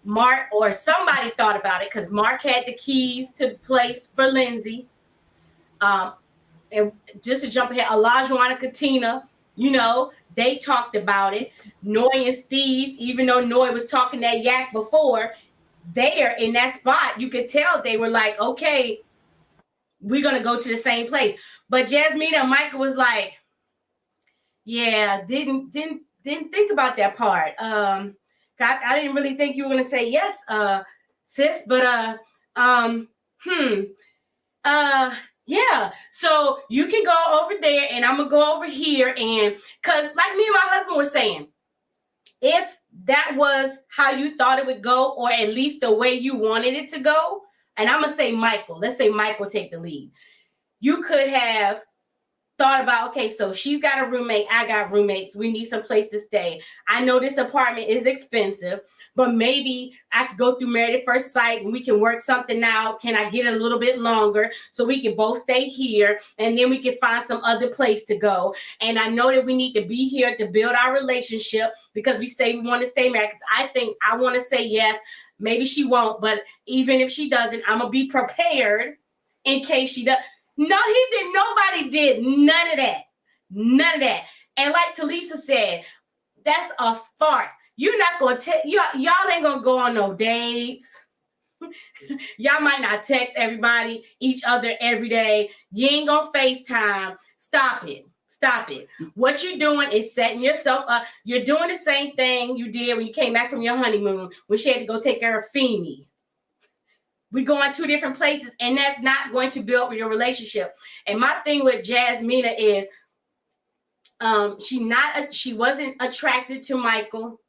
Mark or somebody thought about it, because Mark had the keys to the place for Lindsey. And just to jump ahead, Olajuwon and Katina, you know, they talked about it. Noi and Steve, even though Noi was talking that yak before, there in that spot, you could tell they were like, okay, we're going to go to the same place. But Jasmina and Michael was like, yeah, didn't think about that part. I didn't really think you were going to say yes, sis, but yeah, so you can go over there and I'm gonna go over here, and because like me and my husband were saying, if that was how you thought it would go, or at least the way you wanted it to go, and I'm going to say Michael, let's say Michael take the lead. You could have thought about, okay, so she's got a roommate, I got roommates, we need some place to stay. I know this apartment is expensive, but maybe I could go through Married at First Sight and we can work something out. Can I get it a little bit longer so we can both stay here, and then we can find some other place to go? And I know that we need to be here to build our relationship because we say we want to stay married. Because I think I want to say yes. Maybe she won't, but even if she doesn't, I'm going to be prepared in case she does. No, he didn't. Nobody did none of that. None of that. And like Talisa said, that's a farce. You're not going to y'all ain't going to go on no dates. Y'all might not text each other every day. You ain't going to FaceTime. Stop it. Stop it. What you're doing is setting yourself up. You're doing the same thing you did when you came back from your honeymoon when she had to go take care of Feeny. We go in two different places, and that's not going to build your relationship. And my thing with Jasmina is she wasn't attracted to Michael.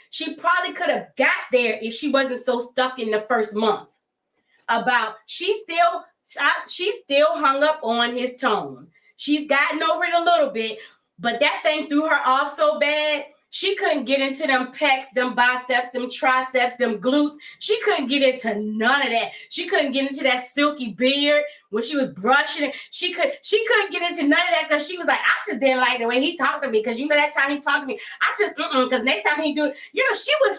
She probably could have got there if she wasn't so stuck in the first month. She still hung up on his tone. She's gotten over it a little bit, but that thing threw her off so bad. She couldn't get into them pecs, them biceps, them triceps, them glutes. She couldn't get into none of that. She couldn't get into that silky beard when she was brushing it. She couldn't get into none of that because she was like, I just didn't like the way he talked to me. Because that time he talked to me, I just because next time he do it,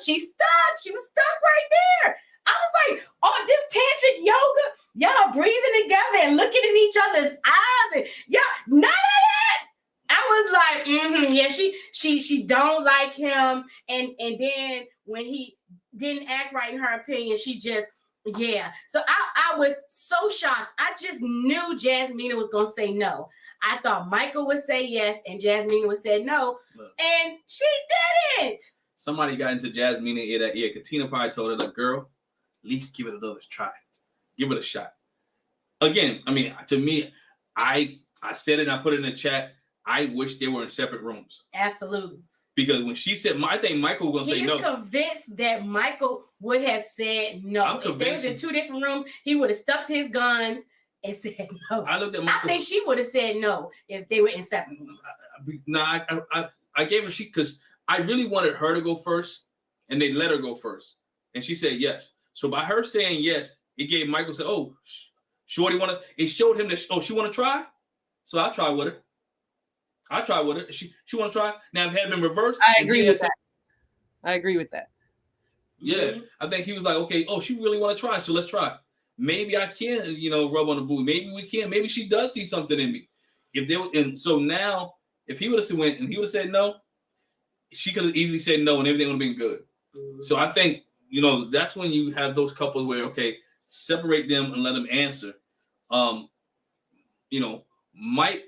she stuck. She was stuck right there. I was like, oh, this tantric yoga, y'all breathing together and looking in each other's eyes, and y'all none of that. I was like, yeah, she don't like him. And then when he didn't act right in her opinion, she just, yeah. So I was so shocked. I just knew Jasmina was going to say no. I thought Michael would say yes and Jasmina would say no. Look, and she didn't. Somebody got into Jasmina ear that ear. Katina probably told her, like, girl, at least give it another try. Give it a shot. Again, I mean, to me, I said it and I put it in the chat. I wish they were in separate rooms. Absolutely. Because when she said, I think Michael was going to say no. He's convinced that Michael would have said no. I'm convinced. If they was in two different rooms, he would have stuck to his guns and said no. I think she would have said no if they were in separate rooms. I gave her because I really wanted her to go first, and they let her go first. And she said yes. So by her saying yes, it gave Michael say, oh, Shorty want to, it showed him that, oh, she want to try? So I'll try with her. She want to try. Now, if it had been reversed. I agree with that. Yeah. Mm-hmm. I think he was like, okay, oh, she really want to try. So let's try. Maybe I can, rub on the booty. Maybe we can. Maybe she does see something in me. And so now, if he would have went and he would have said no, she could have easily said no and everything would have been good. Mm-hmm. So I think, that's when you have those couples where, okay, separate them and let them answer. Mike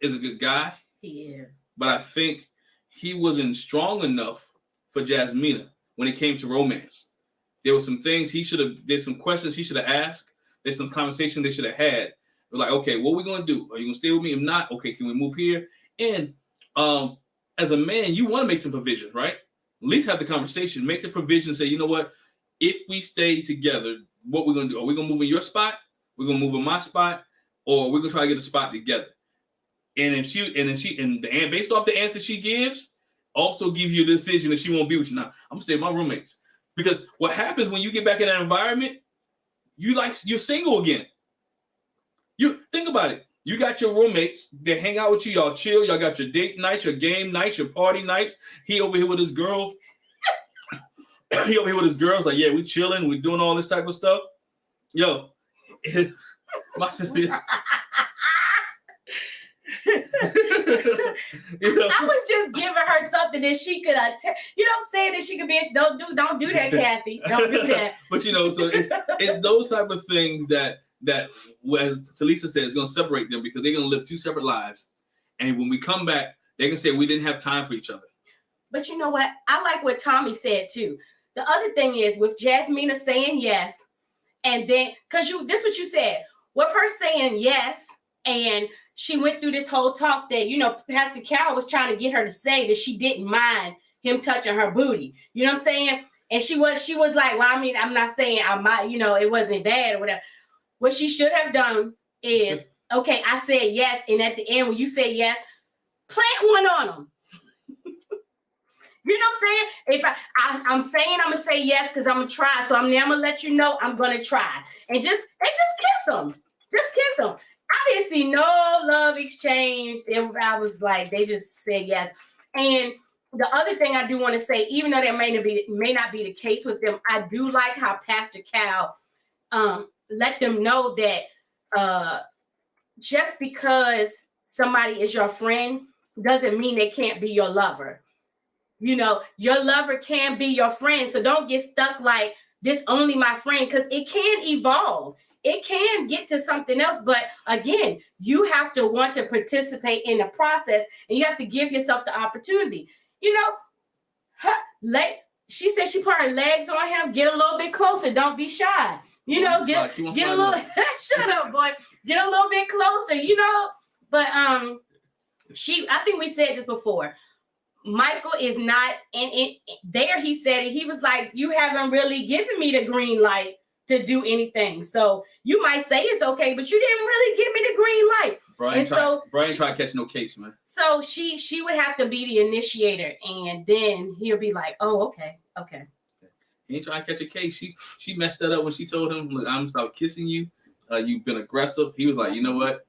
is a good guy. He is. But I think he wasn't strong enough for Jasmina when it came to romance. There were some things there's some questions he should have asked. There's some conversation they should have had. They're like, okay, what are we going to do? Are you going to stay with me? If not, okay, can we move here? And as a man, you want to make some provisions, right? At least have the conversation. Make the provision. Say, you know what? If we stay together, what we're going to do? Are we going to move in your spot? We're going to move in my spot? Or we're going to try to get a spot together? And based off the answer she gives, also give you the decision if she won't be with you. Now, I'm gonna stay with my roommates. Because what happens when you get back in that environment, you're single again. You think about it. You got your roommates, they hang out with you, y'all chill, y'all got your date nights, your game nights, your party nights. He over here with his girls. Like, yeah, we chilling, we doing all this type of stuff. Yo, my sister. I was just giving her something that she could saying that she could be. Don't do that, Kathy. Don't do that. But so it's those type of things that as Talisa said, is going to separate them because they're going to live two separate lives, and when we come back, they can say we didn't have time for each other. But you know what? I like what Tommy said too. The other thing is with Jasmina saying yes, and then because this what you said with her saying yes. And she went through this whole talk that, Pastor Carol was trying to get her to say that she didn't mind him touching her booty. You know what I'm saying? And she was like, well, I mean, I'm not saying I might, it wasn't bad or whatever. What she should have done is, okay, I said yes, and at the end when you say yes, plant one on them. You know what I'm saying? If I'm saying I'm gonna say yes because I'm gonna try, so I'm gonna let you know I'm gonna try, and just kiss them, just kiss them. I didn't see no love exchanged. I was like, they just said yes. And the other thing I do want to say, even though that may not be the case with them, I do like how Pastor Cal let them know that just because somebody is your friend doesn't mean they can't be your lover. Your lover can be your friend. So don't get stuck like this only my friend, because it can evolve. It can get to something else. But again, you have to want to participate in the process, and you have to give yourself the opportunity. She said she put her legs on him. Get a little bit closer. Don't be shy. Get a little shut up, boy. Get a little bit closer, But I think we said this before. Michael is not there. He said it. He was like, you haven't really given me the green light to do anything. So you might say it's okay, but you didn't really give me the green light. Brian tried to catch no case, man. So she would have to be the initiator, and then he'll be like, oh, okay. He ain't trying to catch a case. She messed that up when she told him, look, I'm gonna stop kissing you. You've been aggressive. He was like, you know what?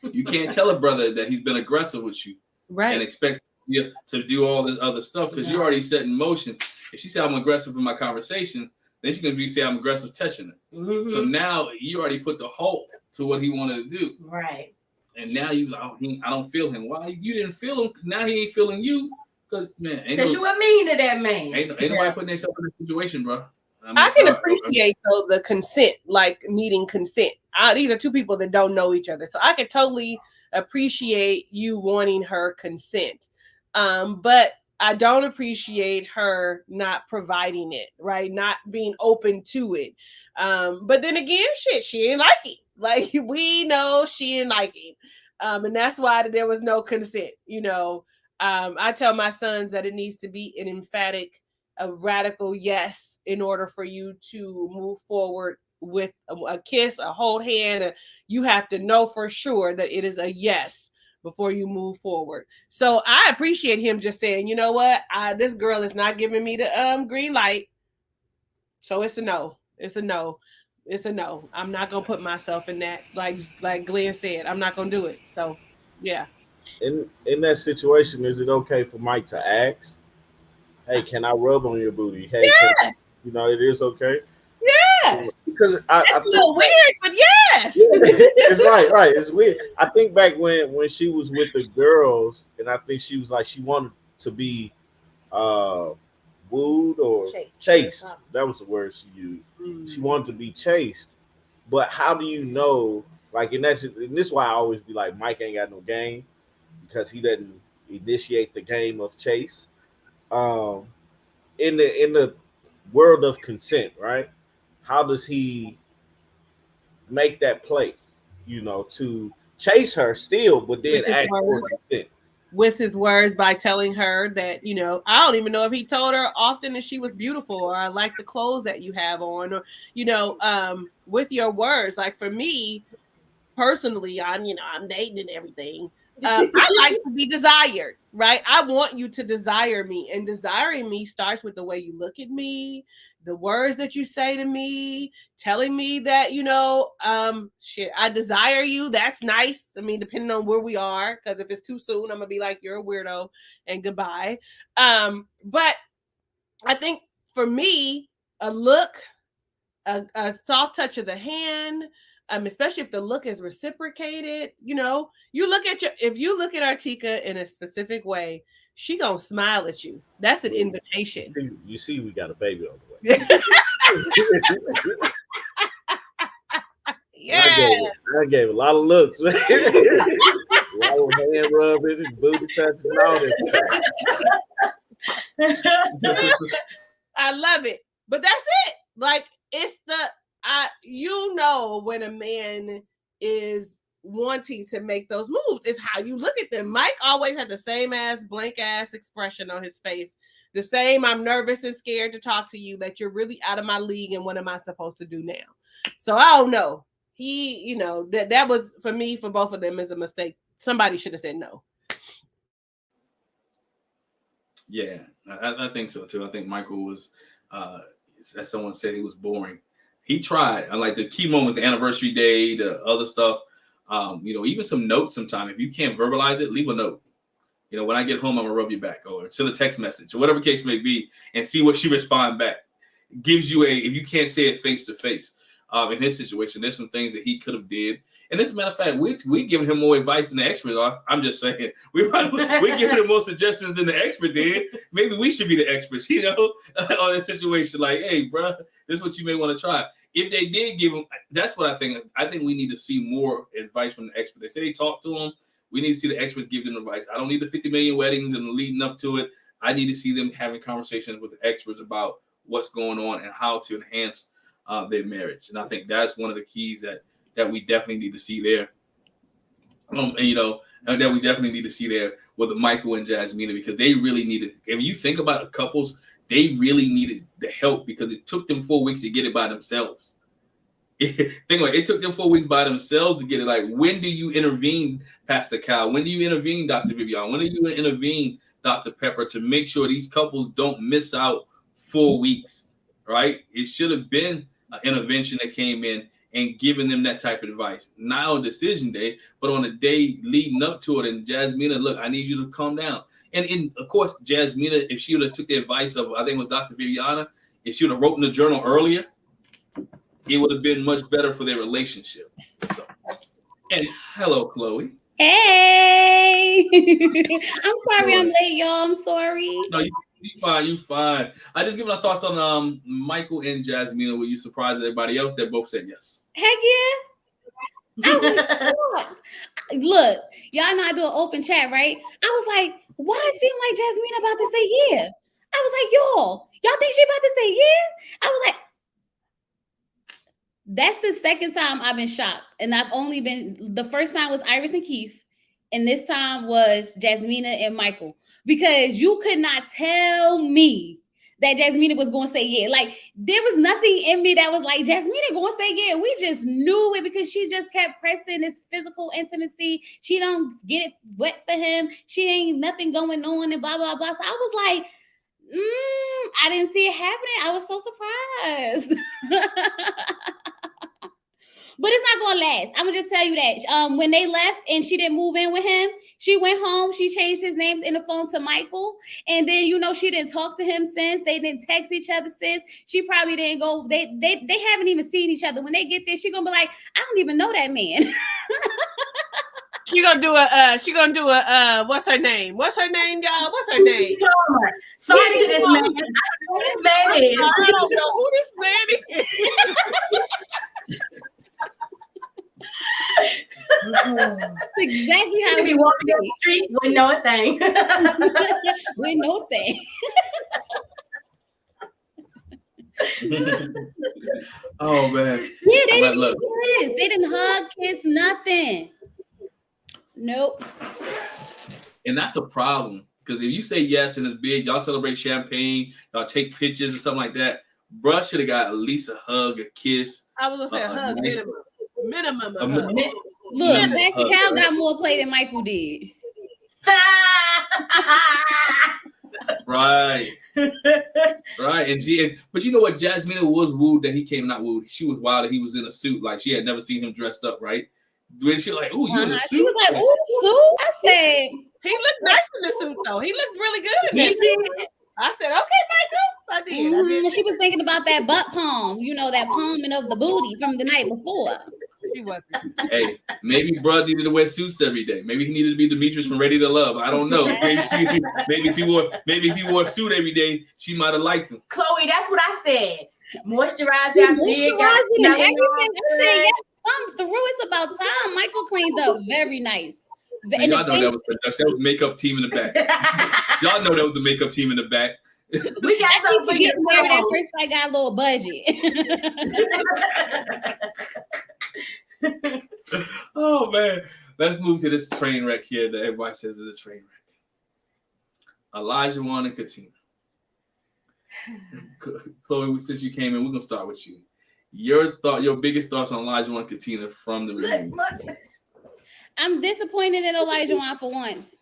You can't tell a brother that he's been aggressive with you, right? And expect you to do all this other stuff because you already set in motion. If she said I'm aggressive in my conversation, then she's gonna say I'm aggressive touching her. Mm-hmm. So now you already put the halt to what he wanted to do, right? And now I don't feel him. Why you didn't feel him? Now he ain't feeling you because you were mean to that man. Ain't nobody putting themselves in a situation, bro. I can appreciate though the consent, like needing consent. These are two people that don't know each other, so I can totally appreciate you wanting her consent. But I don't appreciate her not providing it, right? Not being open to it. But then again, she ain't like it. Like we know she ain't like it. And that's why there was no consent. I tell my sons that it needs to be an emphatic, a radical yes in order for you to move forward with a kiss, a hold hand. You have to know for sure that it is a yes before you move forward. So I appreciate him just saying, you know what, this girl is not giving me the green light. So it's a no. It's a no. It's a no. I'm not gonna put myself in that. Like Glenn said, I'm not gonna do it. So yeah. In that situation, is it okay for Mike to ask, hey, can I rub on your booty? Hey, yes. It is okay. Yes. Because it's a little weird, but yes. Yeah, it's right. It's weird. I think back when she was with the girls, and I think she was like she wanted to be wooed or chased. That was the word she used. Mm. She wanted to be chased. But how do you know? Like, and this is why I always be like, Mike ain't got no game because he doesn't initiate the game of chase. In the world of consent, right? How does he make that play? To chase her still, but then act for consent. With his words, by telling her that, I don't even know if he told her often that she was beautiful or I like the clothes that you have on, or, with your words. Like for me personally, I'm dating and everything. I like to be desired, right? I want you to desire me, and desiring me starts with the way you look at me, the words that you say to me, telling me that, I desire you. That's nice. I mean, depending on where we are, because if it's too soon, I'm gonna be like, you're a weirdo and goodbye. But I think for me, a look, a soft touch of the hand, especially if the look is reciprocated, if you look at Artika in a specific way, she gonna smile at you. That's an invitation. You see, we got a baby on the way. Yes. I gave a lot of looks. A lot of hand rubbing and booty touching and all that. I love it. But that's it. Like, it's when a man is wanting to make those moves. It's how you look at them. Mike always had the same blank ass expression on his face. The same, I'm nervous and scared to talk to you, that you're really out of my league and what am I supposed to do now? So I don't know. He, you know, that was, for me, for both of them, is a mistake. Somebody should have said no. Yeah, I think so too. I think Michael was, as someone said, he was boring. He tried. I like the key moments, the anniversary day, the other stuff. You know, even some notes sometime. If you can't verbalize it, leave a note. You know, when I get home, I'm gonna rub your back, or send a text message, or whatever case may be, and see what she responds back. Gives you if you can't say it face to face. In his situation, there's some things that he could have did. And as a matter of fact, we giving him more advice than the experts are. I'm just saying, we're giving him more suggestions than the expert did. Maybe we should be the experts, you know, on this situation. Like, hey, bro, this is what you may want to try. If they did give him, that's what I think. I think we need to see more advice from the expert. They say they talk to him. We need to see the experts give them advice. I don't need the 50 million weddings and leading up to it. I need to see them having conversations with the experts about what's going on and how to enhance their marriage. And I think that's one of the keys that we definitely need to see there. And you know, that we definitely need to see there with Michael and Jasmina, because they really needed, if you think about the couples, they really needed the help, because it took them 4 weeks to get it by themselves. Think like it took them 4 weeks by themselves to get it. Like, when do you intervene, Pastor Kyle? When do you intervene, Dr. Vivian? When do you intervene, Dr. Pepper, to make sure these couples don't miss out 4 weeks, right? It should have been an intervention that came in and giving them that type of advice. Not on decision day, but on the day leading up to it. And Jasmina, look, I need you to calm down. And of course, Jasmina, if she would have took the advice of, I think it was Dr. Viviana, if she would have wrote in the journal earlier, it would have been much better for their relationship. So, and hello, Chloe. Hey, I'm sorry I'm late, y'all. I'm sorry. No, you fine. I just give my thoughts on Michael and Jasmina. Were you surprised at everybody else that both said yes? Heck yeah. I was shocked. Look, y'all know I do an open chat, right? I was like, why it seemed like Jasmina about to say yeah? I was like, y'all think she about to say yeah? I was like, that's the second time I've been shocked. And I've only been, the first time was Iris and Keith. And this time was Jasmina and Michael. Because you could not tell me that Jasmina was going to say yeah. Like, there was nothing in me that was like, Jasmina going to say yeah. We just knew it because she just kept pressing this physical intimacy. She don't get it wet for him. She ain't nothing going on and blah, blah, blah. So I was like, I didn't see it happening. I was so surprised. But it's not going to last. I'm going to just tell you that. When they left and she didn't move in with him, she went home. She changed his names in the phone to Michael. And then, you know, she didn't talk to him since. They didn't text each other since. She probably didn't go. They haven't even seen each other. When they get there, she's going to be like, I don't even know that man. She gonna do a what's her name? What's her name, y'all? What's her name? Sorry to this man. I don't know who this man is. I don't know who this man is. That's exactly how we walking down the street with no thing. With no thing. Oh man. Yeah, they didn't kiss. They didn't hug, kiss, nothing. Nope. And that's the problem. Because if you say yes and it's big, y'all celebrate champagne, y'all take pictures or something like that, bruh should have got at least a hug, a kiss. I was gonna say a hug, nice, minimum. Look, Pastor Cal got more play than Michael did. Right. Right. But you know what? Jasmina was wooed that he came, not wooed. She was wild that he was in a suit. Like, she had never seen him dressed up, right? When she like, ooh, you in a suit? She was like, ooh, suit? I said, he looked nice in the suit, though. He looked really good in that suit. I said, okay, Michael. I did. She was thinking about that butt palm, you know, that palming of the booty from the night before. She wasn't. Hey, maybe bro needed to wear suits every day. Maybe he needed to be Demetrius from Ready to Love. I don't know. Maybe if he wore a suit every day, she might have liked him. Chloe, that's what I said. Moisturize that and everything. I said, yes, come through. It's about time. Michael cleaned up very nice. Man, y'all know that was production. That was makeup team in the back. Y'all know that was the makeup team in the back. We got something for you. At first, I got a little budget. Oh man, let's move to this train wreck here that everybody says is a train wreck. Elijah Wan and Katina. Chloe, since you came in, we're gonna start with you. Your biggest thoughts on Elijah Wan and Katina from the reunion. I'm disappointed in Elijah Wan for once.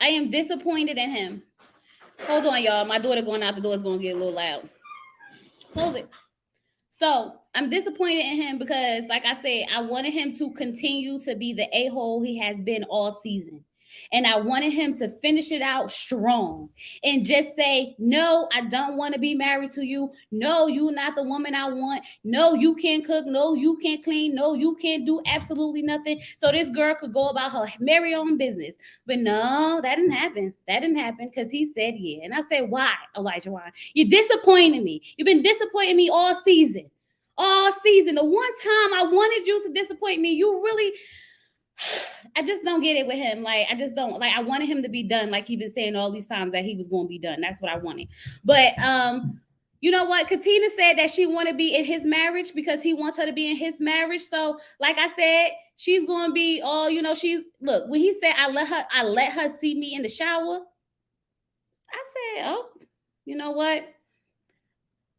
I am disappointed in him. Hold on, y'all. My daughter going out the door is gonna get a little loud. Close it. So I'm disappointed in him because, like I said, I wanted him to continue to be the a-hole he has been all season. And I wanted him to finish it out strong and just say, no, I don't want to be married to you. No, you're not the woman I want. No, you can't cook. No, you can't clean. No, you can't do absolutely nothing. So this girl could go about her merry own business. But no, that didn't happen. That didn't happen because he said yeah. And I said, why, Elijah Wan? You're disappointing me. You've been disappointing me all season. All season. The one time I wanted you to disappoint me, you really... I just don't get it with him. Like, I just don't. Like, I wanted him to be done, like he's been saying all these times that he was going to be done. That's what I wanted. But you know what? Katina said that she want to be in his marriage because he wants her to be in his marriage. So, like I said, she's going to be all, you know, look, when he said I let her see me in the shower, I said, oh, you know what?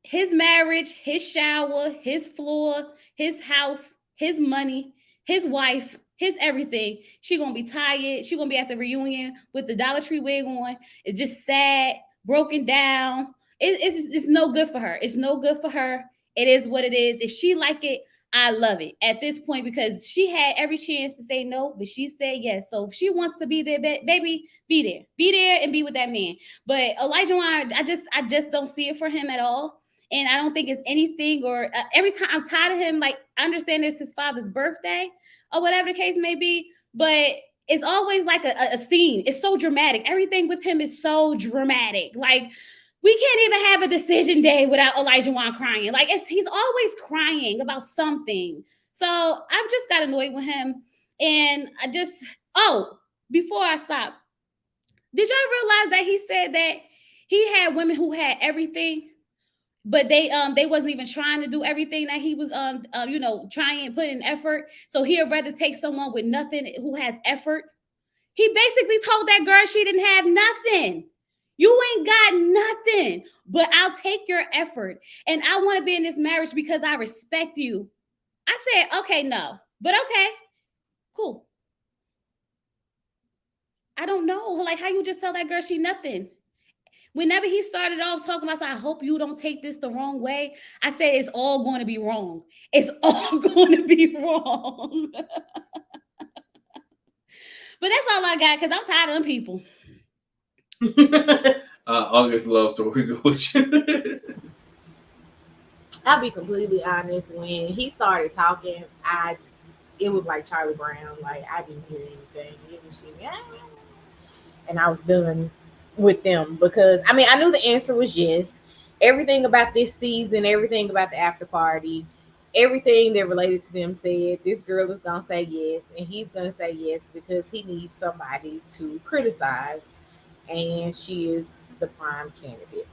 His marriage, his shower, his floor, his house, his money, his wife, his everything. She gonna be tired. She gonna be at the reunion with the Dollar Tree wig on. It's just sad, broken down. It's no good for her. It's no good for her. It is what it is. If she like it, I love it at this point because she had every chance to say no, but she said yes. So if she wants to be there, baby, be there and be with that man. But Elijah Wan, I just don't see it for him at all. And I don't think it's anything or every time I'm tired of him. Like, I understand it's his father's birthday or whatever the case may be, but it's always like a scene. It's so dramatic. Everything with him is so dramatic. Like, we can't even have a decision day without Elijah Wan crying. Like, he's always crying about something. So I've just got annoyed with him. And before I stop, did y'all realize that he said that he had women who had everything, but they wasn't even trying to do everything that he was trying and put in effort. So he'd rather take someone with nothing who has effort. He basically told that girl she didn't have nothing. You ain't got nothing, but I'll take your effort. And I want to be in this marriage because I respect you. I said, okay, no, but okay, cool. I don't know, like, how you just tell that girl she nothing. Whenever he started off talking about, I hope you don't take this the wrong way, I said, it's all going to be wrong. It's all going to be wrong. But that's all I got because I'm tired of them people. August love story. Go with you. I'll be completely honest. When he started talking, it was like Charlie Brown. Like, I didn't hear anything. It was and I was done with them because I knew the answer was yes. Everything about this season, everything about the after party, everything that related to them said this girl is gonna say yes, and he's gonna say yes because he needs somebody to criticize, and she is the prime candidate.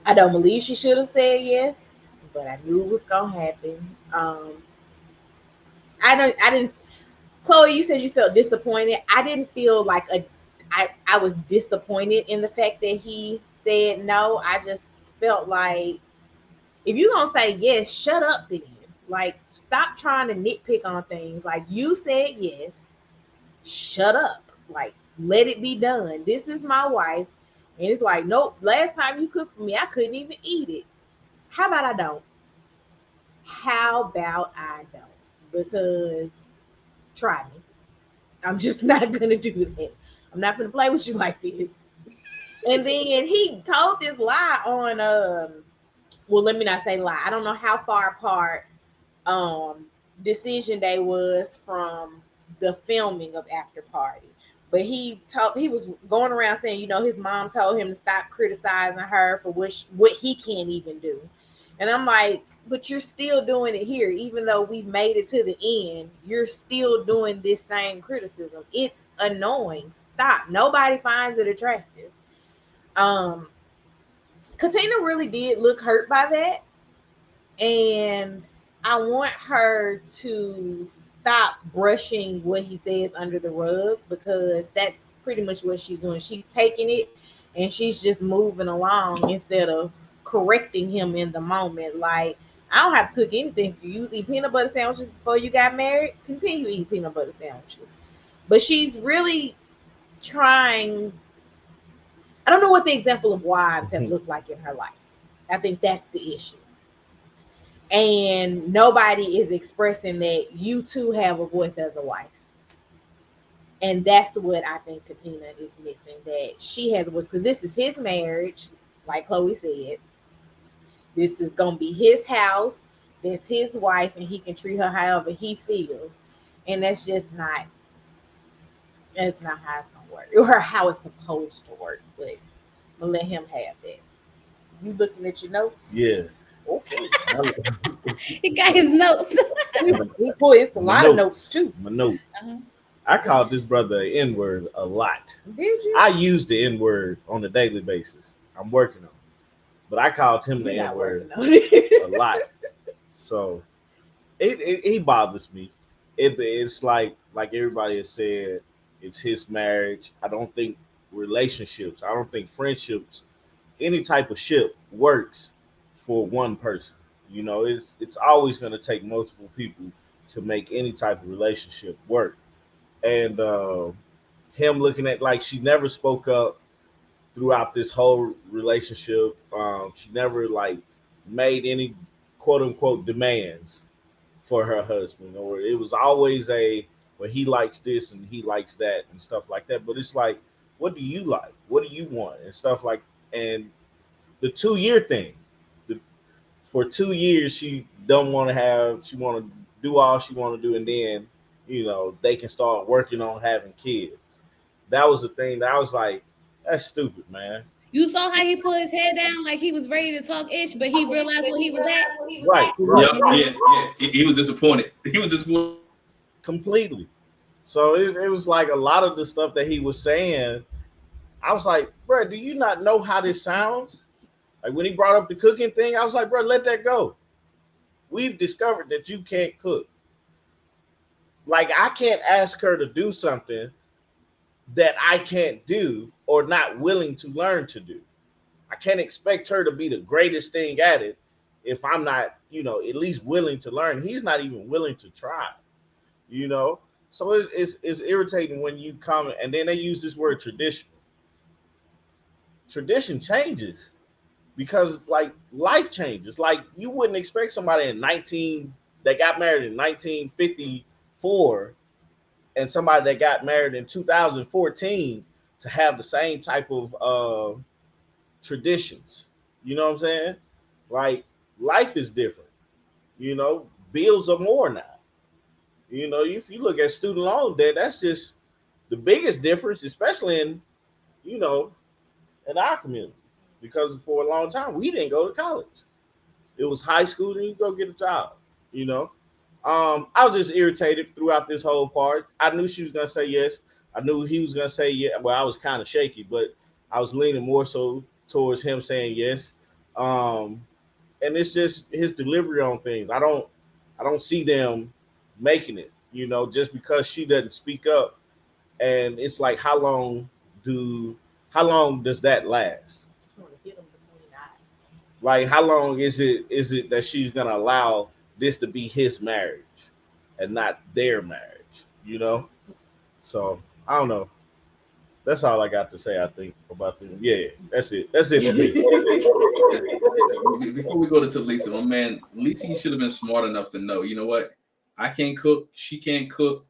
I don't believe she should have said yes, but I knew it was gonna happen. I didn't. Chloe, you said you felt disappointed. I didn't feel like I was disappointed in the fact that he said no. I just felt like, if you're gonna say yes, shut up then. Like, stop trying to nitpick on things. Like, you said yes, shut up. Like, let it be done. This is my wife. And it's like, nope, last time you cooked for me, I couldn't even eat it. How about I don't? Because try me. I'm just not gonna do that. I'm not gonna play with you like this. And then he told this lie on well, let me not say lie. I don't know how far apart decision day was from the filming of After Party. But he was going around saying, his mom told him to stop criticizing her for what he can't even do. And I'm like, but you're still doing it here. Even though we've made it to the end, you're still doing this same criticism. It's annoying. Stop. Nobody finds it attractive. Katina really did look hurt by that. And I want her to stop brushing what he says under the rug, because that's pretty much what she's doing. She's taking it and she's just moving along instead of correcting him in the moment. Like, I don't have to cook anything. If you use eat peanut butter sandwiches before you got married, continue eating peanut butter sandwiches. But she's really trying. I don't know what the example of wives have looked like in her life. I think that's the issue. And nobody is expressing that you too have a voice as a wife. And that's what I think Katina is missing, that she has a voice, because this is his marriage, like Chloe said. This is going to be his house. That's his wife, and he can treat her however he feels. And that's just not, that's not how it's going to work, or how it's supposed to work. But I'm going to let him have that. You looking at your notes? Yeah. Okay. He got his notes. Boy, it's a lot of notes too. My notes. Uh-huh. I called this brother an N-word a lot. Did you? I use the N-word on a daily basis. I'm working on it. But I called him the You're not N-word working on it. a lot. So it bothers me. It's like everybody has said, it's his marriage. I don't think relationships, I don't think friendships, any type of ship works for one person. You know, it's always going to take multiple people to make any type of relationship work. And him looking at, like, she never spoke up throughout this whole relationship. She never like made any quote unquote demands for her husband, or it was always well, he likes this and he likes that and stuff like that. But it's like, what do you like? What do you want? And stuff like, and the 2 year thing. For 2 years, she don't want to have. She want to do all she want to do, and then they can start working on having kids. That was the thing that I was like, that's stupid, man. You saw how he put his head down like he was ready to talk ish, but he realized what he was at. Right. Yeah. He was disappointed. He was disappointed Completely. So it was like a lot of the stuff that he was saying. I was like, bro, do you not know how this sounds? Like when he brought up the cooking thing, I was like, bro, let that go. We've discovered that you can't cook. Like, I can't ask her to do something that I can't do or not willing to learn to do. I can't expect her to be the greatest thing at it if I'm not, at least willing to learn. He's not even willing to try, So it's irritating when you come, and then they use this word tradition. Tradition changes because, like, life changes. Like, you wouldn't expect somebody that got married in 1954 and somebody that got married in 2014 to have the same type of traditions. You know what I'm saying? Like, life is different. Bills are more now. If you look at student loan debt, that's just the biggest difference, especially in our community. Because for a long time, we didn't go to college. It was high school, then you go get a job, I was just irritated throughout this whole part. I knew she was going to say yes. I knew he was going to say yeah. Well, I was kind of shaky, but I was leaning more so towards him saying yes. And it's just his delivery on things. I don't see them making it, just because she doesn't speak up. And it's like, how long does that last? Like, how long is it that she's going to allow this to be his marriage and not their marriage, So I don't know. That's all I got to say, I think, about them. Yeah, that's it. That's it for me. Before we go to Lisa, my man, Lisa should have been smart enough to know, you know what? I can't cook. She can't cook.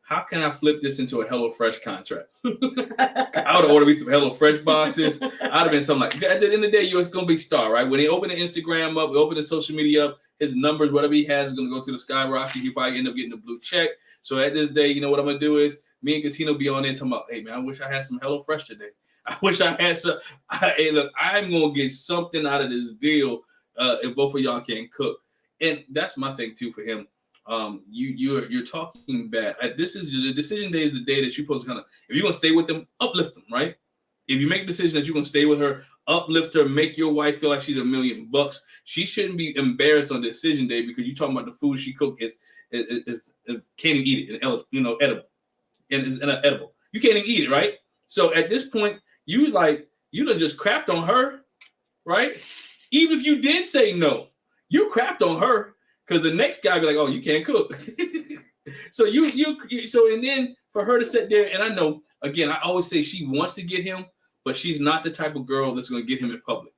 How can I flip this into a HelloFresh contract? I would have ordered me some HelloFresh boxes. I'd have been something like, at the end of the day, you're going to be star, right? When they open the Instagram up, we open the social media up, his numbers, whatever he has, is going to go to the skyrocket. He probably end up getting a blue check. So at this day, you know what I'm going to do is, me and Katina will be on there talking about, hey, man, I wish I had some HelloFresh today. I wish I had some. Hey, look, I'm going to get something out of this deal if both of y'all can't cook. And that's my thing, too, for him. You're talking bad. This is the decision day is the day that you're supposed to if you're going to stay with them, uplift them, right? If you make a decision that you're going to stay with her, uplift her, make your wife feel like she's $1,000,000. She shouldn't be embarrassed on decision day because you're talking about the food she cooked is can't even eat it, and edible, and it's edible. You can't even eat it, right? So at this point, you done just crapped on her, right? Even if you did say no, you crapped on her because the next guy be like, oh, you can't cook. So and then for her to sit there, and I know, again, I always say she wants to get him, but she's not the type of girl that's going to get him in public.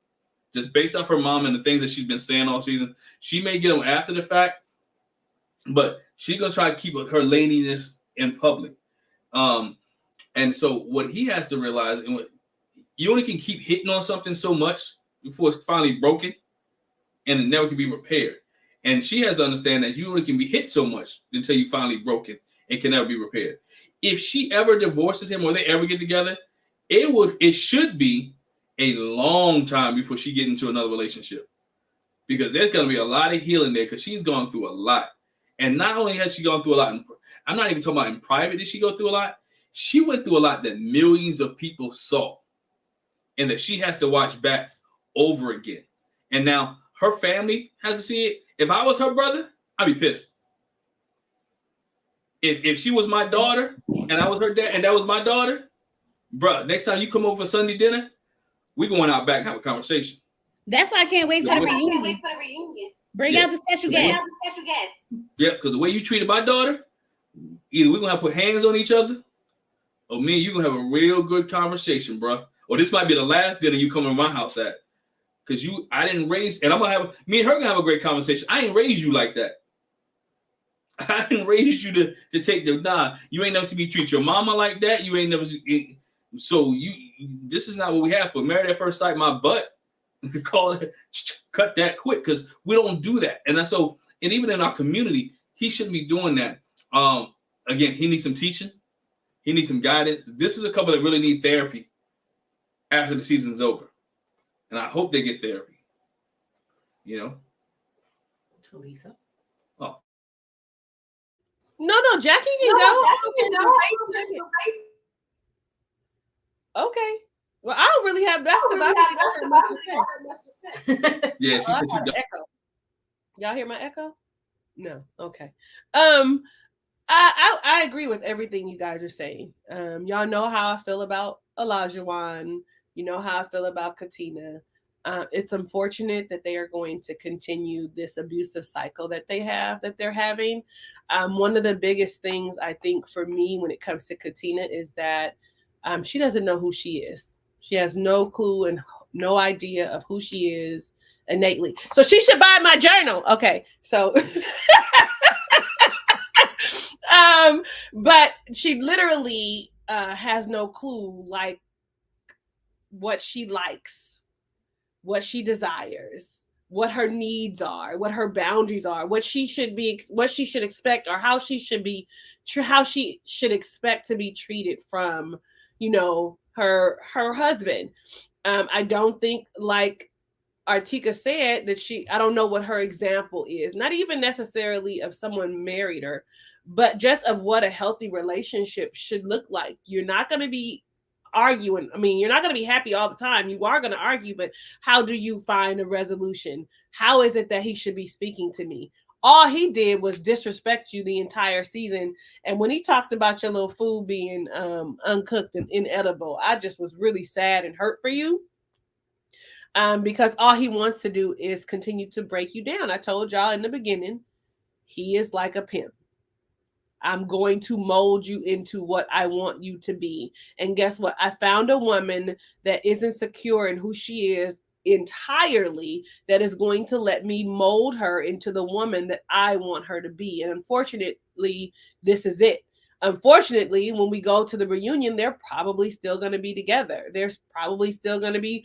Just based off her mom and the things that she's been saying all season, she may get him after the fact, but she's going to try to keep her laniness in public. And so what he has to realize, and you only can keep hitting on something so much before it's finally broken, and it never can be repaired. And she has to understand that you only can be hit so much until you finally broke it. It can never be repaired. If she ever divorces him or they ever get together, it should be a long time before she get into another relationship, because there's going to be a lot of healing there because she's gone through a lot. And not only has she gone through a lot, I'm not even talking about in private did she go through a lot. She went through a lot that millions of people saw and that she has to watch back over again. And now her family has to see it. If I was her brother, I'd be pissed. If she was my daughter and I was her dad and that was my daughter, bruh, next time you come over for Sunday dinner, we going out back and have a conversation. That's why I can't wait for the reunion. Bring out the special guest. Yep, because the way you treated my daughter, either we're going to have to put hands on each other, or me and you going to have a real good conversation, bruh. Or this might be the last dinner you come to my house at. Because I didn't raise, and me and her going to have a great conversation. I didn't raise you like that. I didn't raise you to take you ain't never see me treat your mama like that. You ain't never, so this is not what we have for Married at First Sight, my butt. Cut that quick, because we don't do that. And even in our community, he shouldn't be doing that. Again, he needs some teaching. He needs some guidance. This is a couple that really need therapy after the season's over. And I hope they get therapy. Talisa. Oh. No, Jackie can go. Okay. Well, I don't really have. That's because I don't have much to say. Yeah, she said she got echo. Y'all hear my echo? No. Okay. I agree with everything you guys are saying. Y'all know how I feel about Olajuwon. You know how I feel about Katina. It's unfortunate that they are going to continue this abusive cycle that they're having. One of the biggest things I think for me when it comes to Katina is that she doesn't know who she is. She has no clue and no idea of who she is innately. So she should buy my journal. Okay, so but she literally has no clue, like, what she likes, what she desires, what her needs are, what her boundaries are, what she should expect, or how she should expect to be treated from, her husband. I don't think, like Artika said, that I don't know what her example is, not even necessarily of someone married her, but just of what a healthy relationship should look like. You're not going to be arguing. I mean, you're not going to be happy all the time. You are going to argue, but how do you find a resolution? How is it that he should be speaking to me? All he did was disrespect you the entire season. And when he talked about your little food being uncooked and inedible, I just was really sad and hurt for you. Because all he wants to do is continue to break you down. I told y'all in the beginning, he is like a pimp. I'm going to mold you into what I want you to be. And guess what? I found a woman that isn't secure in who she is entirely, that is going to let me mold her into the woman that I want her to be. And unfortunately, this is it. Unfortunately, when we go to the reunion, they're probably still going to be together. They're probably still going to be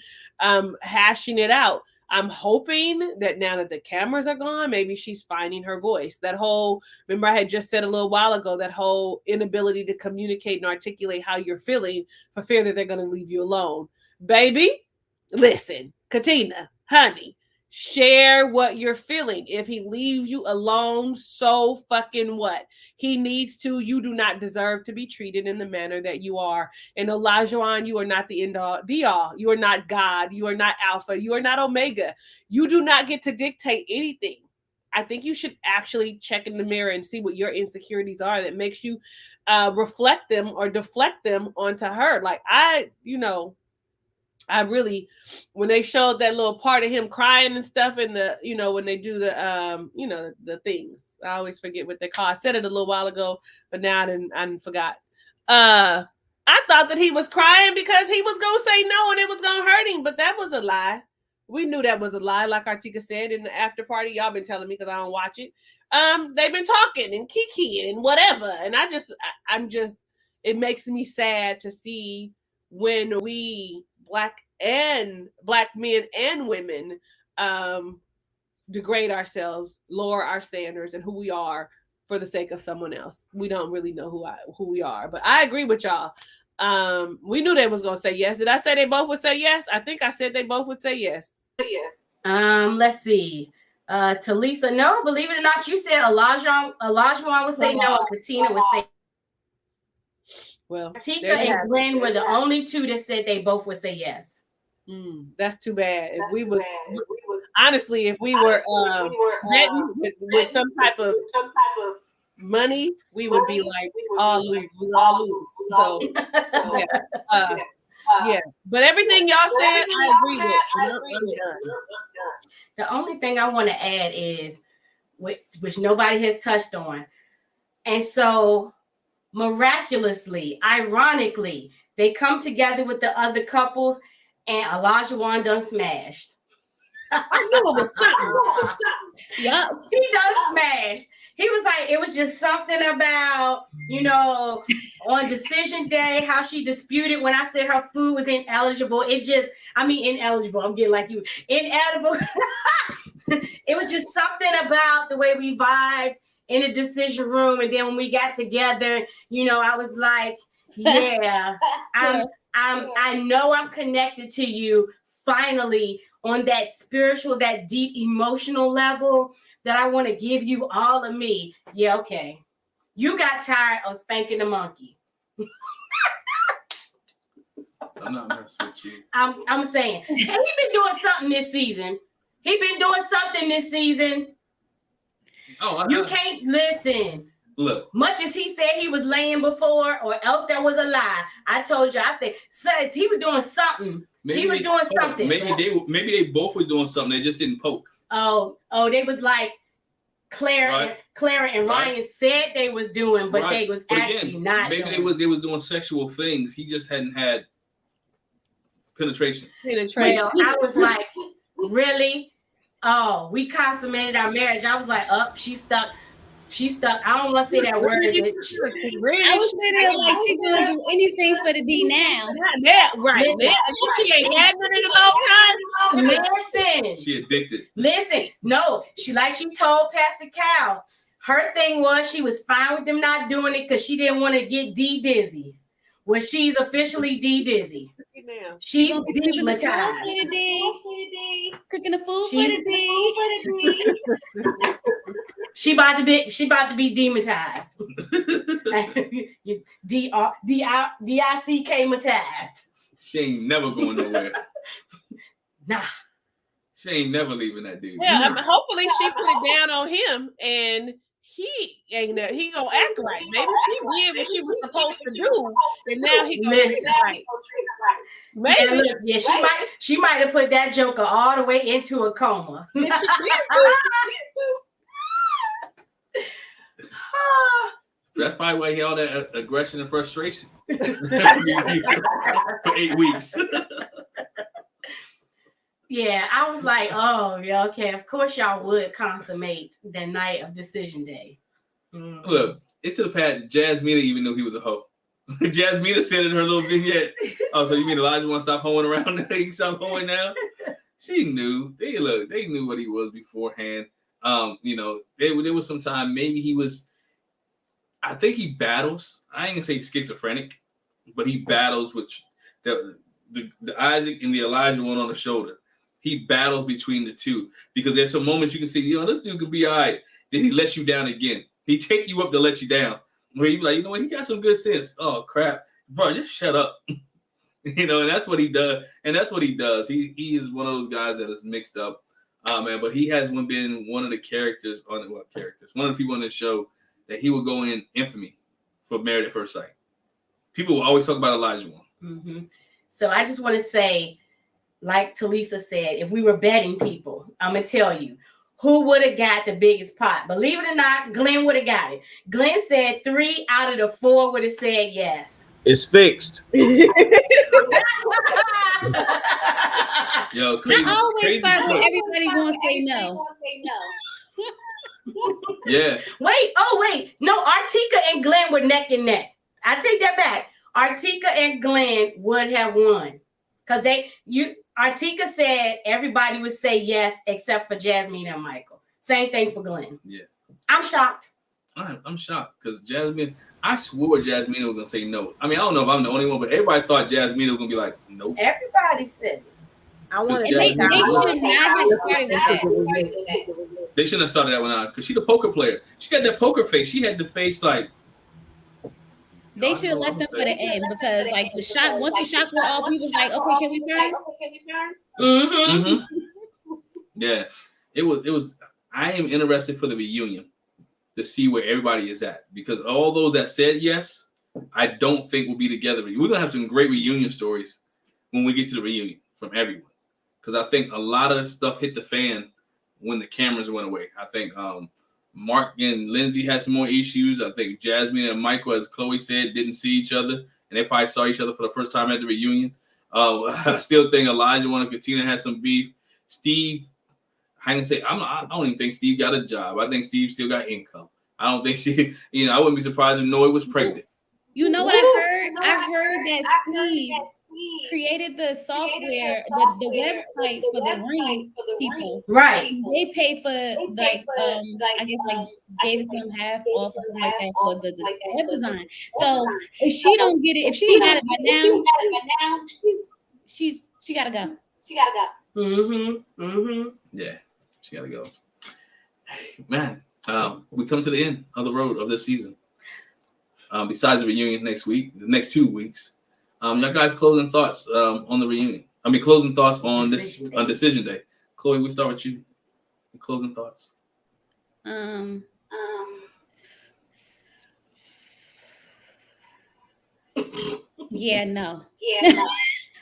hashing it out. I'm hoping that now that the cameras are gone, maybe she's finding her voice. Remember I had just said a little while ago, that whole inability to communicate and articulate how you're feeling for fear that they're going to leave you alone. Baby, listen, Katina, honey, Share what you're feeling. If he leaves you alone, so fucking what? He needs to. You do not deserve to be treated in the manner that you are. And Olajuwon, you are not the end all be all. You are not God. You are not Alpha. You are not Omega. You do not get to dictate anything. I think you should actually check in the mirror and see what your insecurities are that makes you reflect them or deflect them onto her. Like I really, when they showed that little part of him crying and stuff in the, when they do the, the things, I always forget what they call. I said it a little while ago, but now I forgot. I thought that he was crying because he was going to say no and it was going to hurt him, but that was a lie. We knew that was a lie. Like Artika said in the after party, y'all been telling me because I don't watch it. They've been talking and kikiing and whatever. And I'm just, it makes me sad to see when we black men and women degrade ourselves, lower our standards and who we are for the sake of someone else. We don't really know who we are. But I agree with y'all. We knew they was gonna say yes. Did I say they both would say yes? I think I said they both would say yes. Let's see. Talisa, no, believe it or not, you said Olajuwon would say no, and Katina would say. Well, Tika and Glenn were the only two that said they both would say yes. That's too bad. If we were with some type of money, we would be like all lose. So yeah. But everything y'all said, I agree with. The only thing I want to add is which nobody has touched on, and so. Miraculously, ironically, they come together with the other couples, and Olajuwon done smashed. I knew it was something. Yep, he done smashed. He was like, it was just something about, on decision day, how she disputed when I said her food was ineligible. Ineligible. I'm getting like you, inedible. It was just something about the way we vibed in a decision room, and then when we got together, I was like, yeah, I know I'm connected to you finally on that spiritual, that deep emotional level that I want to give you all of me. Yeah, okay. You got tired of spanking the monkey. I'm not messing with you. I'm saying, and he been doing something this season. Oh, you can't listen. Look, much as he said he was laying before, or else there was a lie. I told you, I think says he was doing something. Maybe they both were doing something. They just didn't poke. Oh, they was like Clara and Ryan said they was doing, but they was actually not. Maybe they was doing sexual things. He just hadn't had penetration. Well, I was like, really? Oh, we consummated our marriage. I was like, she's stuck. I don't want to say that word. I was sitting like she's gonna do anything for the D now. Yeah, right. She ain't had it in a long time. Listen. She addicted. Listen, no, she told Pastor Cal, her thing was she was fine with them not doing it because she didn't want to get D dizzy. Well, she's officially D dizzy. She's dematized. Cooking the food for the D. She about to be dematized. DICK-matized. She ain't never going nowhere. Nah. She ain't never leaving that dude. Yeah, hopefully she put it down on him and he gonna act right. Maybe she did what she was supposed to do, and now he gonna treat it right. Maybe. Yeah, she might have put that joker all the way into a coma. That's probably why he had all that aggression and frustration for 8 weeks. Yeah, I was like, oh, yeah, okay. Of course, y'all would consummate the night of decision day. Mm-hmm. Look, it to the fact Jasmina even knew he was a hoe. Jasmina said in her little vignette, "Oh, so you mean Elijah want to stop hoeing around now? He stop hoeing now?" She knew. They knew what he was beforehand. There was some time maybe he was. I think he battles. I ain't gonna say schizophrenic, but he battles with the Isaac and the Elijah one on the shoulder. he battles between the two because there's some moments you can see, you know, this dude could be all right. Then he lets you down again. He take you up to let you down. Where you be like, you know what, he got some good sense. Oh crap, bro, just shut up. You know, and that's what he does. And that's what he does. He is one of those guys that is mixed up, man. But he has been one of the characters one of the people on this show that he would go in infamy for Married at First Sight. People will always talk about Elijah One. Mm-hmm. So I just want to say, like Talisa said, if we were betting people, I'm gonna tell you who would have got the biggest pot. Believe it or not, Glenn would have got it. Glenn said 3 out of the 4 would have said yes. It's fixed. Yo, I always start with everybody gonna say no. Yeah. Wait. No, Artika and Glenn were neck and neck. I take that back. Artika and Glenn would have won. Because Artika said everybody would say yes except for Jasmina and Michael. Same thing for Glenn. Yeah. I'm shocked. I'm shocked because I swore Jasmina was gonna say no. I mean, I don't know if I'm the only one, but everybody thought Jasmina was gonna be like, nope. Everybody said it. I want to. They should not have started with that. They shouldn't have started that one out because she's a poker player. She got that poker face. She had the face like. They should have left them for the end because, like, once the shots were off, we was like, okay, can we turn? Mm-hmm. Yeah, it was. I am interested for the reunion to see where everybody is at because all those that said yes, I don't think will be together. We're gonna have some great reunion stories when we get to the reunion from everyone because I think a lot of stuff hit the fan when the cameras went away. I think Mark and Lindsey had some more issues. I think Jasmine and Michael, as Chloe said, didn't see each other, and they probably saw each other for the first time at the reunion. I still think Elijah and Katina had some beef. Steve, I can say I don't even think Steve got a job. I think Steve still got income. I don't think she, I wouldn't be surprised if Noi was pregnant. You know what I heard? I heard that Steve created the software, the website for the ring people. Right. They pay for I guess gave it to him half off or something like that for the web design. So if she don't get it, if she got it by now, she gotta go. Yeah, she gotta go. Hey, man, we come to the end of the road of this season. Besides the reunion next week, the next 2 weeks. Y'all guys closing thoughts on the reunion. Closing thoughts on Decision Day. Chloe, we start with you. Closing thoughts. Yeah, no.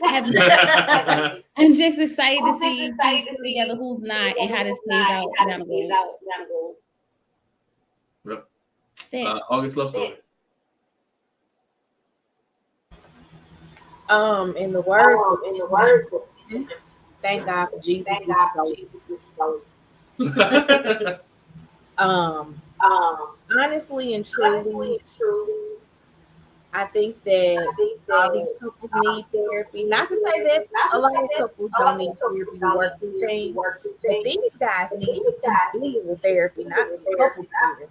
I have not. I'm just excited to see who's together, who's not, and how this plays out down the road. Yep. August love story. In the words, thank God for Jesus. Honestly and truly, I think that all these couples need therapy. Not to say that a lot of couples don't need therapy to work through things, but these guys need individual therapy, not couple therapy,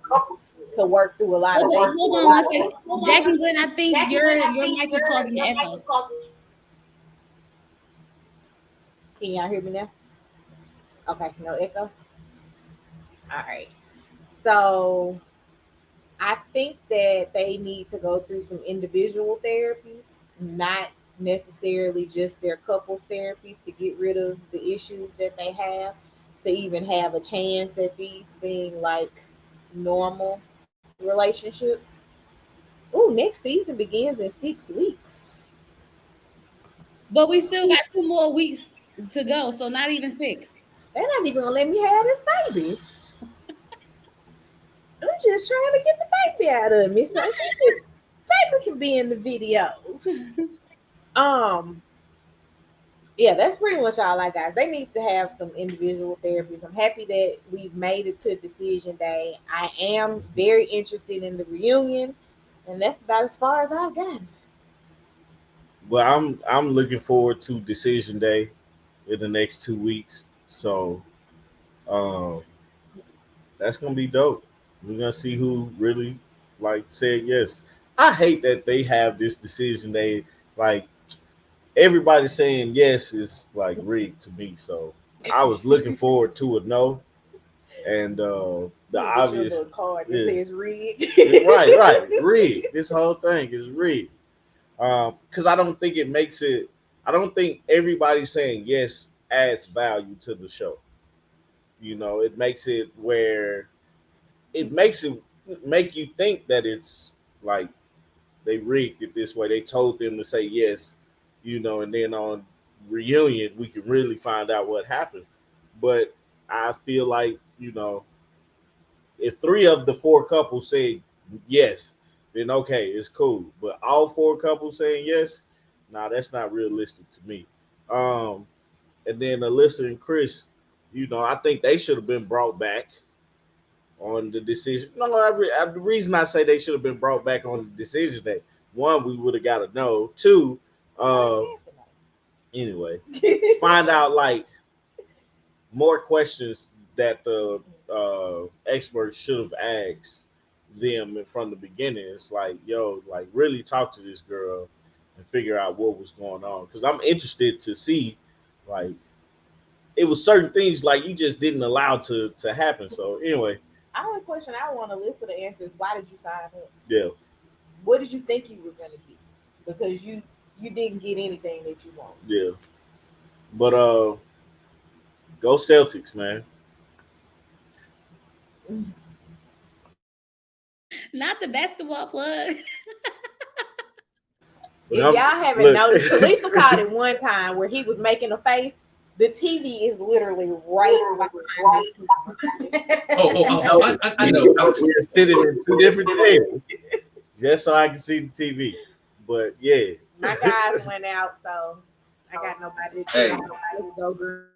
to work through a lot of things. Hold on one second. Jack and Glenn, I think your mic is causing an echo. Can y'all hear me now? Okay, no echo. All right. So I think that they need to go through some individual therapies, not necessarily just their couples therapies to get rid of the issues that they have, to even have a chance at these being like normal relationships. Ooh, next season begins in 6 weeks. But we still got 2 more weeks to go, so not even 6. They're not even gonna let me have this baby. I'm just trying to get the baby out of me. So baby can be in the videos. Yeah, that's pretty much all I got. They need to have some individual therapies. I'm happy that we've made it to Decision Day. I am very interested in the reunion, and that's about as far as I've gotten. Well, I'm looking forward to Decision Day in the next 2 weeks. So that's gonna be dope. We're gonna see who really said yes. I hate that they have this Decision Day. Everybody saying yes is rigged to me. So I was looking forward to a no, and the Get your obvious little card that yeah. says rigged. right, rigged. This whole thing is rigged. Because I don't think it makes it. I don't think everybody saying yes adds value to the show. You know, it makes it where it makes it make you think that it's like they rigged it this way. They told them to say yes, you know, and then on reunion we can really find out what happened. But I feel like, you know, if three of the four couples say yes, then okay, it's cool. But all four couples saying yes, nah, that's not realistic to me. Um, and then Alyssa and Chris, you know, I think they should have been brought back on the decision. No, the reason I say they should have been brought back on the decision day, one, we would have got to know. Two, anyway, find out like more questions that the experts should have asked them from the beginning. It's like, yo, like really talk to this girl and figure out what was going on. Because I'm interested to see, like, it was certain things like you just didn't allow to happen. So anyway, The only question I want to listen to answer is why did you sign up? yeah, What did you think you were gonna get? Because you didn't get anything that you wanted. yeah. But go Celtics, man. Not the basketball plug. But If I'm- y'all haven't look. noticed, Talisa caught it one time where he was making a face. The TV is literally right behind us. I know. We are sitting in two different tables just so I can see the TV. But yeah, My guys went out, so I got nobody to Hey. Let's go, girl.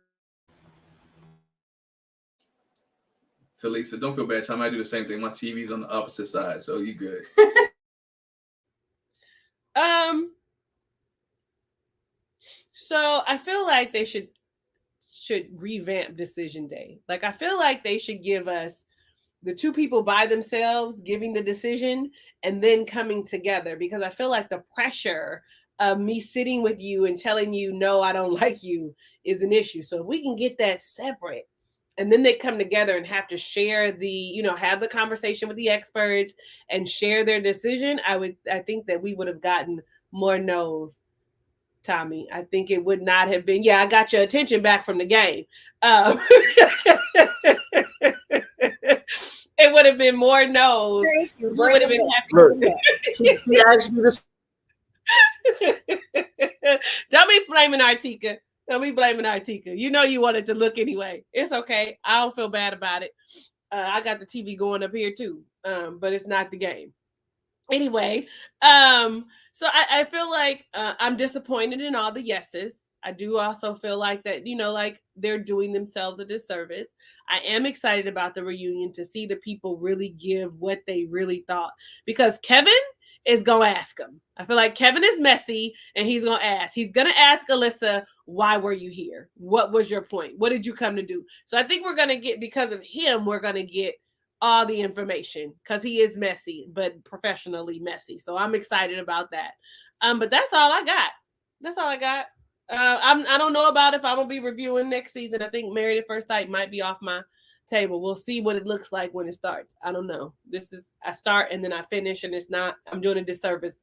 Talisa, don't feel bad. Time I do the same thing. My TV's on the opposite side, so you good. So I feel like they should revamp decision day. Like I feel like they should give us the two people by themselves giving the decision and then coming together, because I feel like the pressure of me sitting with you and telling you no, I don't like you is an issue. So if we can get that separate and then they come together and have to share have the conversation with the experts and share their decision, I think that we would have gotten more no's. Tommy, I think it would not have been. Yeah, I got your attention back from the game. It would have been more no's. Thank you. You would have been happy. look, she asked me this. Don't be blaming Artika. Don't be blaming Artika. You know you wanted to look anyway. It's okay. I don't feel bad about it. I got the TV going up here too, but it's not the game. Anyway, so I feel like I'm disappointed in all the yeses. I do also feel like that, like they're doing themselves a disservice. I am excited about the reunion to see the people really give what they really thought, because Kevin is going to ask them. I feel like Kevin is messy and he's going to ask. He's going to ask Alyssa, why were you here? What was your point? What did you come to do? So I think we're going to get, because of him, we're going to get all the information, because he is messy, but professionally messy. So I'm excited about that. But that's all I got. That's all I got. I don't know about if I'm gonna be reviewing next season. I think Married at First Sight might be off my table. We'll see what it looks like when it starts. I don't know. I start and then I finish, and it's not. I'm doing a disservice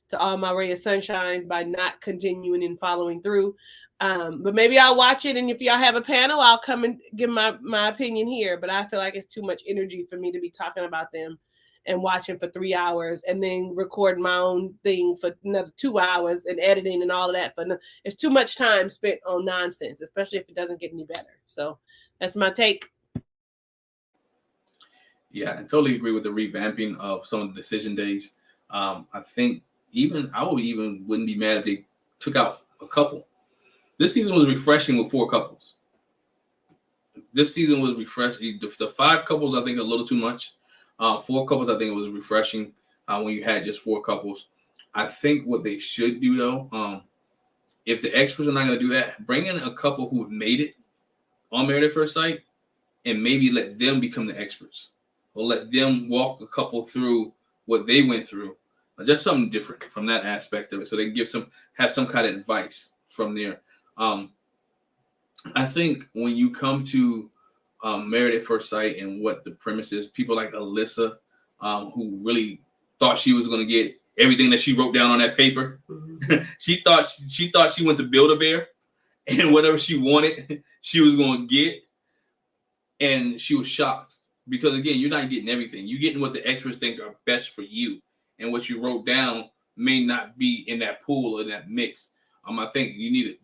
to all my ray of sunshines by not continuing and following through. But maybe I'll watch it, and if y'all have a panel, I'll come and give my opinion here. But I feel like it's too much energy for me to be talking about them and watching for 3 hours and then recording my own thing for another 2 hours and editing and all of that. But it's too much time spent on nonsense, especially if it doesn't get any better. So that's my take. Yeah, I totally agree with the revamping of some of the decision days. I think wouldn't be mad if they took out a couple. This season was refreshing with 4 couples. This season was refreshing. The 5 couples, I think, a little too much. 4 couples, I think it was refreshing when you had just 4 couples. I think what they should do, though, if the experts are not going to do that, bring in a couple who have made it on Married at First Sight and maybe let them become the experts, or let them walk a couple through what they went through. Just something different from that aspect of it, so they can have some kind of advice from there. I think when you come to Married at First Sight and what the premise is, people like Alyssa, who really thought she was going to get everything that she wrote down on that paper. Mm-hmm. she thought she went to Build-A-Bear, and whatever she wanted, she was going to get, and she was shocked because again, you're not getting everything. You're getting what the experts think are best for you, and what you wrote down may not be in that pool or in that mix. I think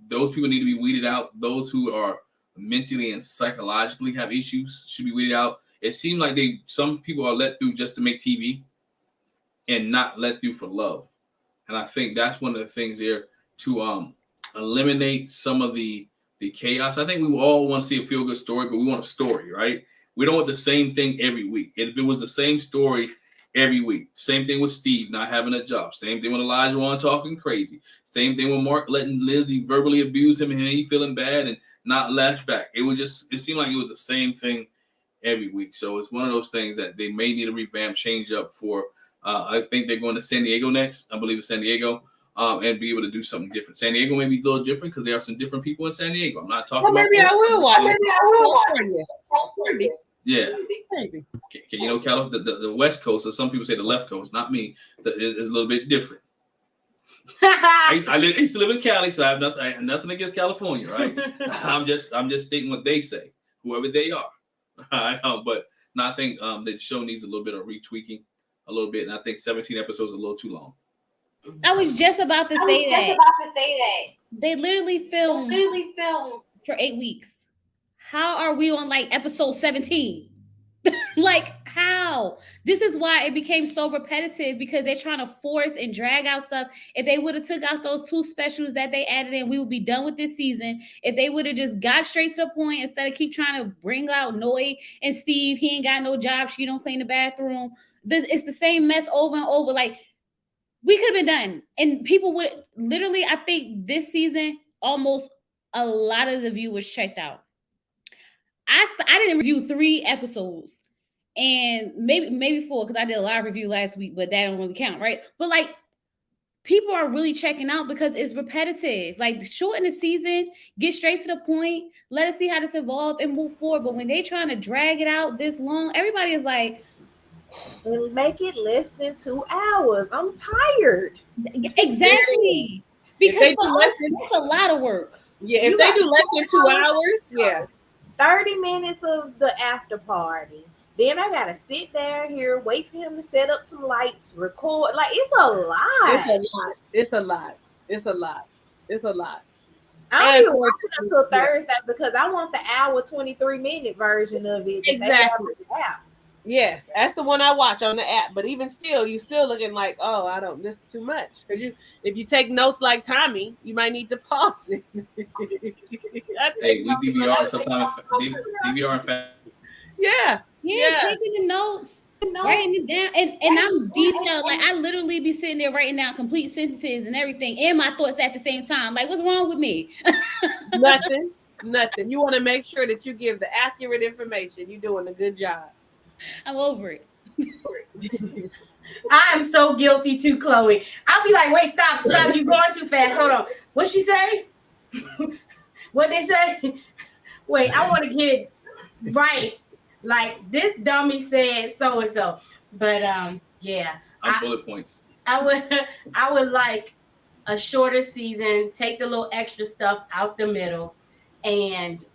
those people need to be weeded out. Those who are mentally and psychologically have issues should be weeded out. It seemed like some people are let through just to make TV and not let through for love. And I think that's one of the things there to eliminate some of the chaos. I think we all want to see a feel-good story, but we want a story, right? We don't want the same thing every week. If it was the same story every week, same thing with Steve not having a job, same thing with Elijah Wan talking crazy, same thing with Mark letting Lindsey verbally abuse him and he feeling bad and not lash back. It seemed like it was the same thing every week. So it's one of those things that they may need a revamp, change up for. I think they're going to San Diego next. I believe it's San Diego. And be able to do something different. San Diego may be a little different because there are some different people in San Diego. I'm not talking about. Maybe I will watch it. Maybe. Yeah. Maybe. You know, the West Coast, or some people say the left coast, not me, is a little bit different. I used to live in Cali, so I have nothing against California, right? I'm just stating what they say, whoever they are. But no, I think the show needs a little bit of retweaking, a little bit, and I think 17 episodes is a little too long. I was just about to say that. They literally filmed for 8 weeks. How are we on like episode 17? Like how? This is why it became so repetitive, because they're trying to force and drag out stuff. If they would have took out those 2 specials that they added in, we would be done with this season. If they would have just got straight to the point instead of keep trying to bring out Noi and Steve, he ain't got no job, she don't clean the bathroom. It's the same mess over and over. Like, we could have been done. And people would literally, I think this season, almost a lot of the viewers checked out. I didn't review 3 episodes, and maybe 4, because I did a live review last week, but that don't really count, right? But like, people are really checking out because it's repetitive. Like, shorten the season, get straight to the point, let us see how this evolves and move forward. But when they trying to drag it out this long, everybody is like, and make it less than 2 hours. I'm tired. Exactly. Because for us, it's a lot of work. Yeah, if they do less than 2 hours, yeah. 30 minutes of the after party. Then I gotta sit down here, wait for him to set up some lights, record. Like, it's a lot. It's a lot. I don't even watch it until Thursday because I want the hour 23-minute version of it. Exactly. Yes, that's the one I watch on the app. But even still, you still looking like, oh, I don't. This is too much. Because if you take notes like Tommy, you might need to pause it. Hey, we DVR sometimes. DVR in fact. Yeah, taking the notes, writing it down, and I'm detailed. Like, I literally be sitting there writing down complete sentences and everything, and my thoughts at the same time. Like, what's wrong with me? Nothing. You want to make sure that you give the accurate information. You're doing a good job. I'm over it. I am so guilty too, Chloe. I'll be like, wait, stop, you're going too fast. Hold on. What'd she say? What'd they say? Wait, I want to get it right. Like, this dummy said so and so. But yeah. Bullet points. I would like a shorter season, take the little extra stuff out the middle, and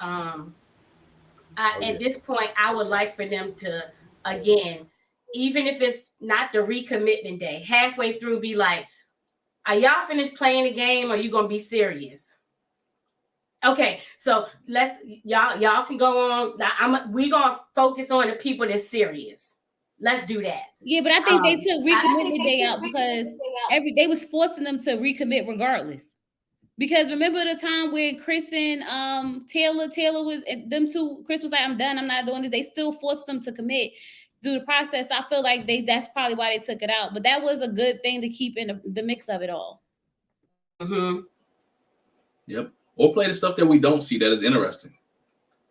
at this point, I would like for them to, again, even if it's not the recommitment day, halfway through, be like, are y'all finished playing the game, or are you gonna be serious? Okay, so y'all can go on. We gonna focus on the people that's serious. Let's do that. Yeah, but I think they took recommitment day out because they was forcing them to recommit regardless. Because remember the time when Chris and Taylor was them two, Chris was like, I'm done, I'm not doing this. They still forced them to commit through the process. So I feel like that's probably why they took it out. But that was a good thing to keep in the mix of it all. Mm-hmm. Yep. Or play the stuff that we don't see that is interesting.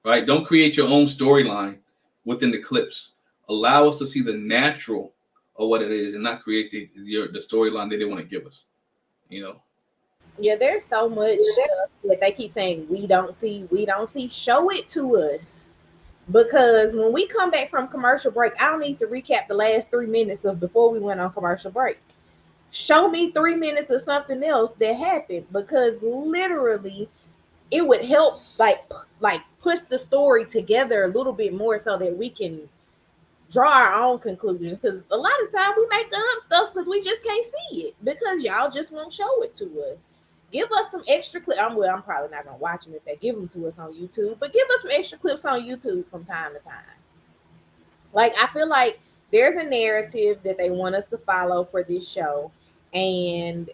Right? Don't create your own storyline within the clips. Allow us to see the natural of what it is and not create the storyline that they want to give us. You know? Yeah, there's so much stuff that they keep saying we don't see, we don't see. Show it to us. Because when we come back from commercial break, I don't need to recap the last 3 minutes of before we went on commercial break. Show me 3 minutes of something else that happened, because literally it would help like push the story together a little bit more so that we can draw our own conclusions. Because a lot of time we make up stuff because we just can't see it because y'all just won't show it to us. Give us some extra clips. I'm probably not gonna watch them if they give them to us on YouTube, but give us some extra clips on YouTube from time to time. Like, I feel like there's a narrative that they want us to follow for this show, and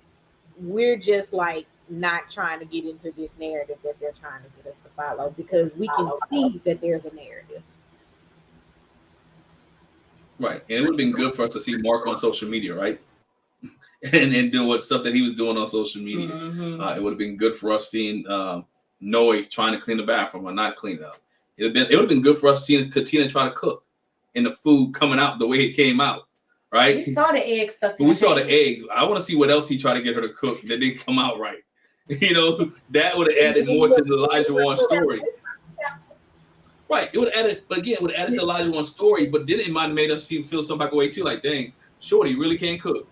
we're just like not trying to get into this narrative that they're trying to get us to follow because we can see that there's a narrative. Right. And it would have been good for us to see Mark on social media, right? and do what stuff that he was doing on social media. Mm-hmm. It would have been good for us seeing Noi trying to clean the bathroom or not clean it up. It would have been good for us seeing Katina try to cook and the food coming out the way it came out, right? We saw the eggs stuck. But we saw the eggs. I want to see what else he tried to get her to cook that didn't come out right. You know, that would have added more to the Elijah Warren story. Right. It would have added, but again, it would have added to Elijah Warren's story, but then it might have made us feel some type of way too. Like, dang, Shorty really can't cook.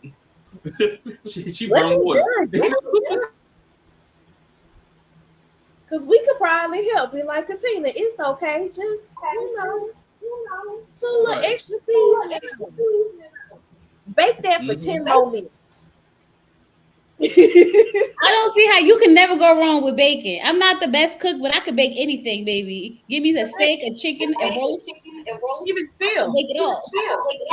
she burned water. Because we could probably help. Be like, Katina, it's okay. Just, put a little extra seasoning. Bake that for 10 more minutes. I don't see how you can never go wrong with bacon. I'm not the best cook, but I could bake anything, baby. Give me a steak, a chicken, a roast. Even still, Bake it all.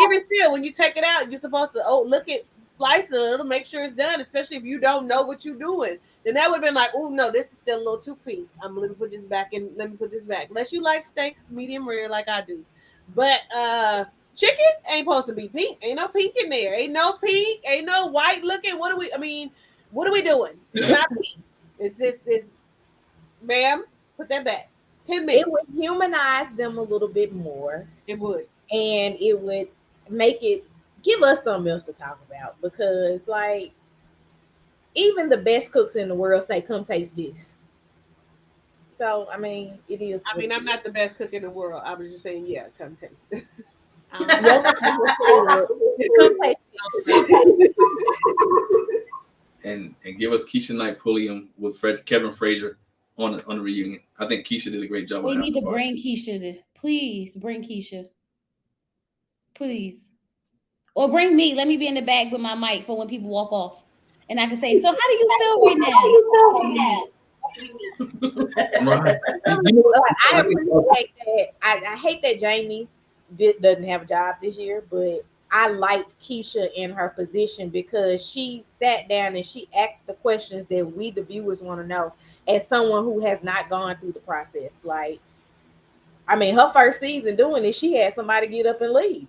even still, when you take it out, you're supposed to look at slice it a little, make sure it's done. Especially if you don't know what you're doing, then that would have been like, oh no, this is still a little too pink. Let me put this back in. Let me put this back. Unless you like steaks medium rare like I do, but chicken ain't supposed to be pink. Ain't no pink in there. Ain't no pink. Ain't no white looking. What are we doing? It's not pink. It's this, ma'am. Put that back. 10 minutes. It would humanize them a little bit more. It would. And it would give us something else to talk about, because like even the best cooks in the world say, come taste this. So I mean, it is. I mean, I'm not the best cook in the world. I was just saying, yeah, come taste it. and give us Keisha Knight Pulliam with Kevin Frazier on the reunion. I think Keisha did a great job. We need to bring Keisha. Please bring Keisha. Please. Or bring me. Let me be in the back with my mic for when people walk off. And I can say, so how do you feel right now? Right. I appreciate that. I hate that Jamie doesn't have a job this year, but I liked Keisha in her position because she sat down and she asked the questions that we, the viewers, want to know as someone who has not gone through the process. Like, I mean, her first season doing it, she had somebody get up and leave.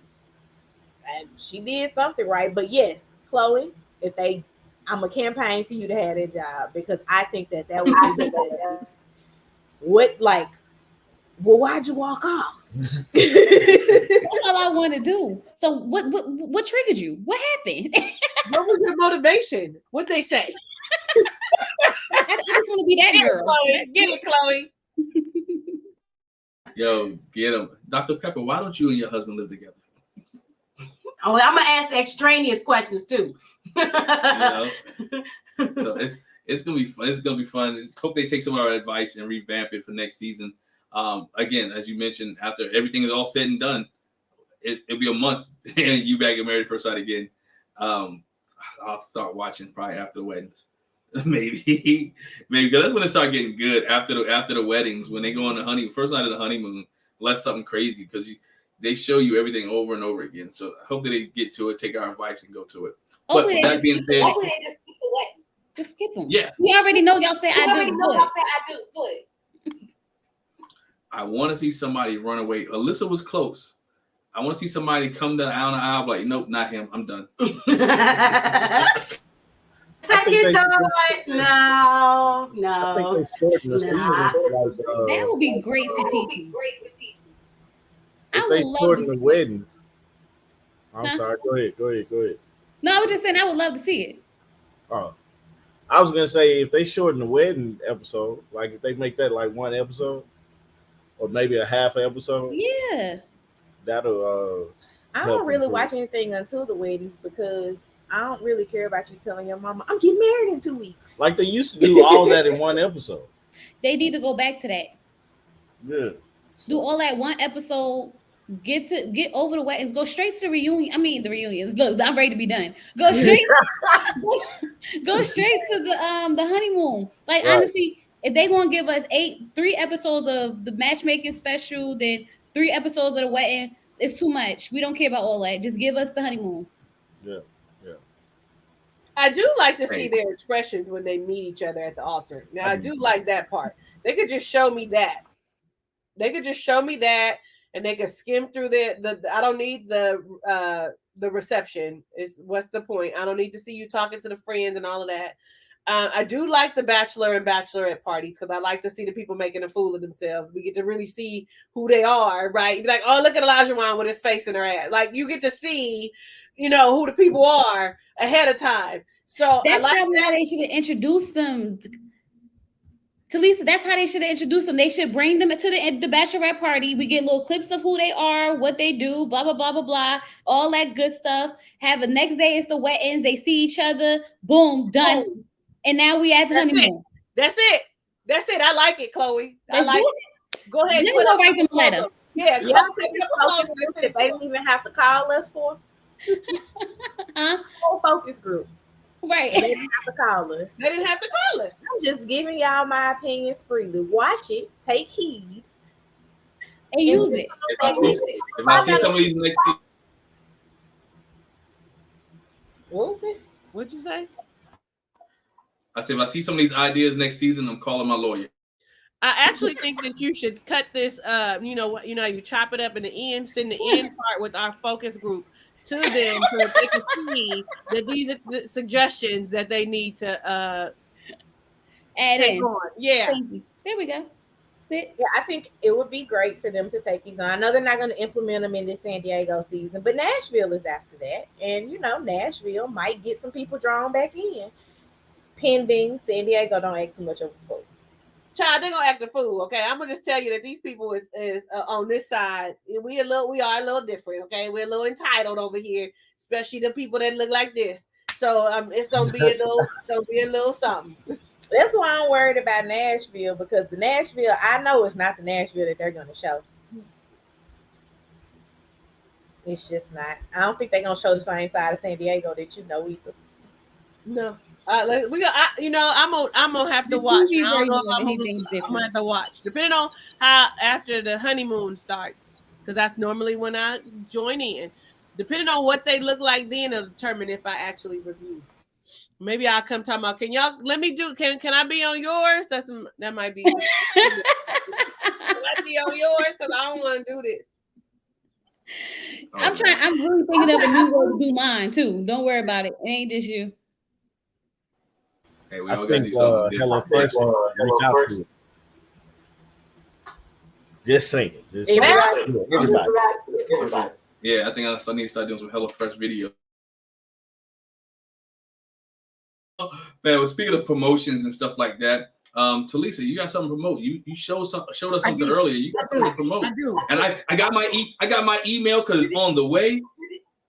And she did something right. But yes, Chloe, I'm a campaign for you to have that job, because I think that would be the best. Well, why'd you walk off? That's all I want to do. So what triggered you? What happened? What was your motivation? What'd they say? I just want to be that girl. Get it, Chloe. Yo, get him. Dr. Pepper, why don't you and your husband live together? Oh, I'm gonna ask extraneous questions too. So it's gonna be fun. It's gonna be fun. Just hope they take some of our advice and revamp it for next season. Again, as you mentioned, after everything is all said and done, it'll be a month and you back at Married at First Sight again. I'll start watching probably after the weddings. Maybe because that's when it start getting good after the weddings, when they go on the honeymoon, first night of the honeymoon, unless something crazy, because they show you everything over and over again. So hopefully they get to it, take our advice, and go to it. Hopefully but that being said, just skip them. Yeah, we already know y'all say I do good. I want to see somebody run away. Alyssa was close. I want to see somebody come down the aisle like, nope, not him. I'm done. Second thought, no. I think they shortened the season. That would be great for TV. If they shorten the weddings. I'm sorry. Go ahead. No, I was just saying I would love to see it. Oh, I was gonna say if they shorten the wedding episode, like if they make that like one episode or maybe a half episode, Yeah. that'll I help don't really improve. watch anything until the weddings because I don't really care about you telling your mama I'm getting married in 2 weeks. Like they used to do all that in one episode. They need to go back to that. Yeah. Do all that one episode. Get over the weddings. Go straight to the reunion. I mean the reunions. Look, I'm ready to be done. Go straight. Go straight to the honeymoon. Like Right. honestly, if they gonna give us 3 episodes of the matchmaking special, then 3 episodes of the wedding, it's too much. We don't care about all that. Just give us the honeymoon. Yeah. I do like to see their expressions when they meet each other at the altar. Now, I do like that part. They could just show me that. And they could skim through the I don't need the reception. What's the point? I don't need to see you talking to the friends and all of that. I do like the bachelor and bachelorette parties because I like to see the people making a fool of themselves. We get to really see who they are, right? You'd be like, oh, look at Elijah Wan with his face in her ass. Like you get to see, who the people are ahead of time. So that's I like probably how they should have introduced them. Talisa, that's how they should have introduced them. They should bring them to the bachelorette party. We get little clips of who they are, what they do, blah, blah, blah, blah, blah, all that good stuff. Have the next day, it's the weddings. They see each other. Boom, done. Boom. And now we at the honeymoon. That's it. I like it, Chloe. Let's like do it. Go ahead. Let me go write them a letter. Yeah, Y'all take this focus group that they didn't even have to call us for. Whole focus group. Right. They didn't have to call us. They didn't have to call us. I'm just giving y'all my opinions freely. Watch it, take heed, and use it. If I see some of these next season, what was it? What'd you say? I said if I see some of these ideas next season, I'm calling my lawyer. I actually think that you should cut this. You chop it up in the end, send the end part with our focus group to them so that they can see that these are the suggestions that they need to add take in. on. Yeah. There we go. Yeah, I think it would be great for them to take these on. I know they're not going to implement them in this San Diego season, but Nashville is after that. And, Nashville might get some people drawn back in. Pending San Diego don't act too much of a fool. Child, they're gonna act a fool. Okay, I'm gonna just tell you that these people is on this side. We are a little different. Okay, we're a little entitled over here, especially the people that look like this. So it's gonna be a little something. That's why I'm worried about Nashville, because the Nashville, I know it's not the Nashville that they're gonna show. It's just not. I don't think they're gonna show the same side of San Diego that either. No. I'm gonna have to watch. I don't know if I'm gonna have to watch, depending on how after the honeymoon starts, because that's normally when I join in. Depending on what they look like, then it'll determine if I actually review. Maybe I'll come talking about. Can y'all let me do? Can I be on yours? That might be. Can I be on yours? Because I don't want to do this. I'm really thinking of a new way to do mine too. Don't worry about it. It ain't just you. Hey, we all got to do something different. Reach out to it. Just saying. Everybody. Yeah, I think I need to start doing some HelloFresh video. Man, well, speaking of promotions and stuff like that, Talisa, you got something to promote. You showed us something earlier. You got something to promote. I do. And I got my email because it's on the way.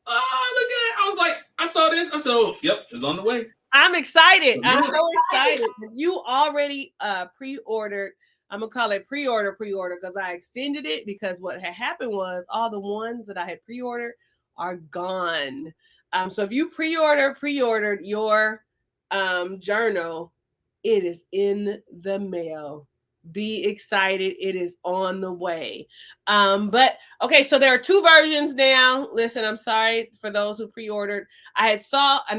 Oh, look at it. I was like, I saw this. I said, oh, yep, it's on the way. I'm excited. I'm so excited. You already pre-ordered. I'm gonna call it pre-order because I extended it because what had happened was all the ones that I had pre-ordered are gone. So if you pre-ordered your journal, it is in the mail. Be excited. It is on the way. But okay, so there are 2 versions now. Listen, I'm sorry for those who pre-ordered. I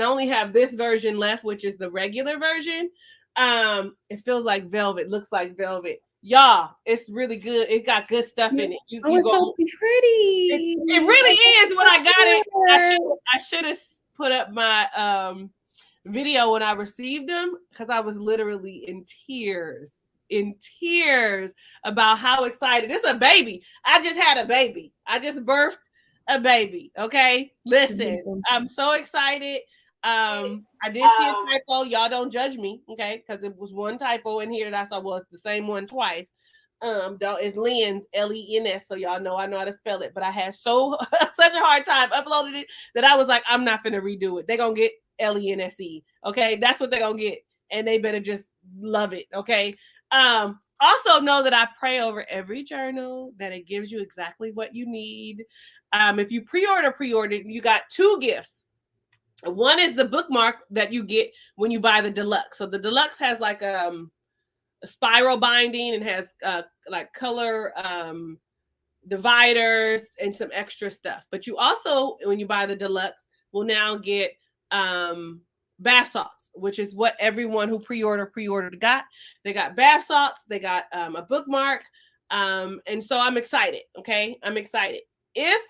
only have this version left, which is the regular version. It feels like velvet, looks like velvet. Y'all, it's really good. It got good stuff in it. It's so pretty. It really is. When I got it, I should have put up my video when I received them, because I was literally in tears about how excited. It's a baby. I just had a baby. I just birthed a baby. Okay, listen, I'm so excited. I did see a typo. Y'all don't judge me, okay? Because it was one typo in here that I saw. Well, it's the same one twice. Don't it's Lens, Lens. So y'all know I know how to spell it, but I had such a hard time uploading it that I was like, I'm not gonna redo it. They're gonna get Lense. Okay, that's what they're gonna get, and they better just love it. Okay. Also know that I pray over every journal that it gives you exactly what you need. If you pre-order, you got 2 gifts. One is the bookmark that you get when you buy the deluxe. So the deluxe has like a spiral binding and has like color dividers and some extra stuff. But you also, when you buy the deluxe, will now get bath salts, which is what everyone who pre-ordered got. They got bath salts. They got a bookmark. And so I'm excited. Okay, I'm excited. If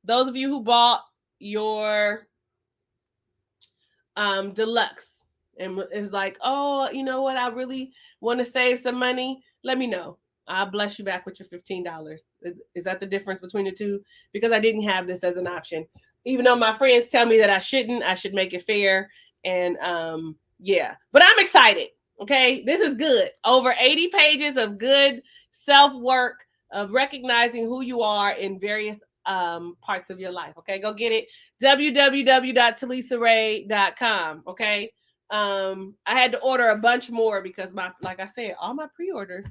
those of you who bought your deluxe and is like, oh, you know what, I really want to save some money, let me know. I'll bless you back with your $15. Is that the difference between the two? Because I didn't have this as an option, even though my friends tell me that I should make it fair. And yeah, but I'm excited. Okay, this is good. Over 80 pages of good self-work of recognizing who you are in various parts of your life. Okay, go get it. www.talisaray.com. Okay. I had to order a bunch more because like I said, all my pre-orders,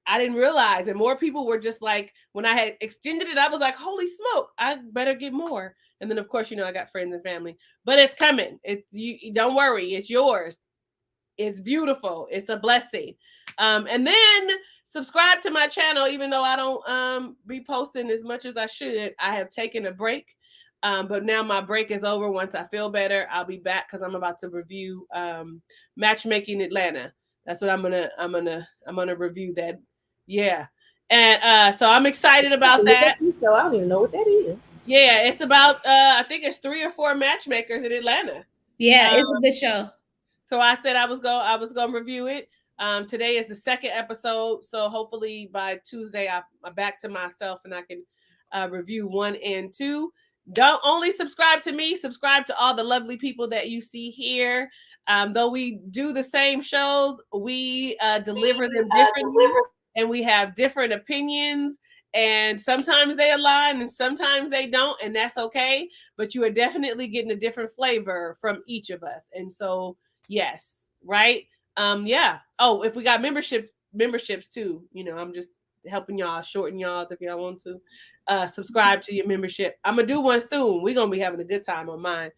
I didn't realize, and more people were just like, when I had extended it, I was like, holy smoke, I better get more. And then of course, I got friends and family, but it's coming. You don't worry, it's yours. It's beautiful. It's a blessing. And then subscribe to my channel, even though I don't be posting as much as I should. I have taken a break. But now my break is over. Once I feel better, I'll be back because I'm about to review Matchmaking Atlanta. That's what I'm gonna review that. Yeah. And so I'm excited about that. So I don't even know what that is. Yeah, it's about I think it's 3 or 4 matchmakers in Atlanta. Yeah, it's a good show. So I said I was gonna review it. Today is the 2nd episode, so hopefully by Tuesday I'm back to myself and I can review 1 and 2. Don't only subscribe to me, subscribe to all the lovely people that you see here. Though we do the same shows, we deliver them differently, and we have different opinions. And sometimes they align and sometimes they don't, and that's okay. But you are definitely getting a different flavor from each of us. And so, yes, right? Yeah. Oh, if we got memberships too, I'm just helping y'all, shorten y'all if y'all want to. Subscribe to your membership. I'm gonna do one soon. We're gonna be having a good time on mine.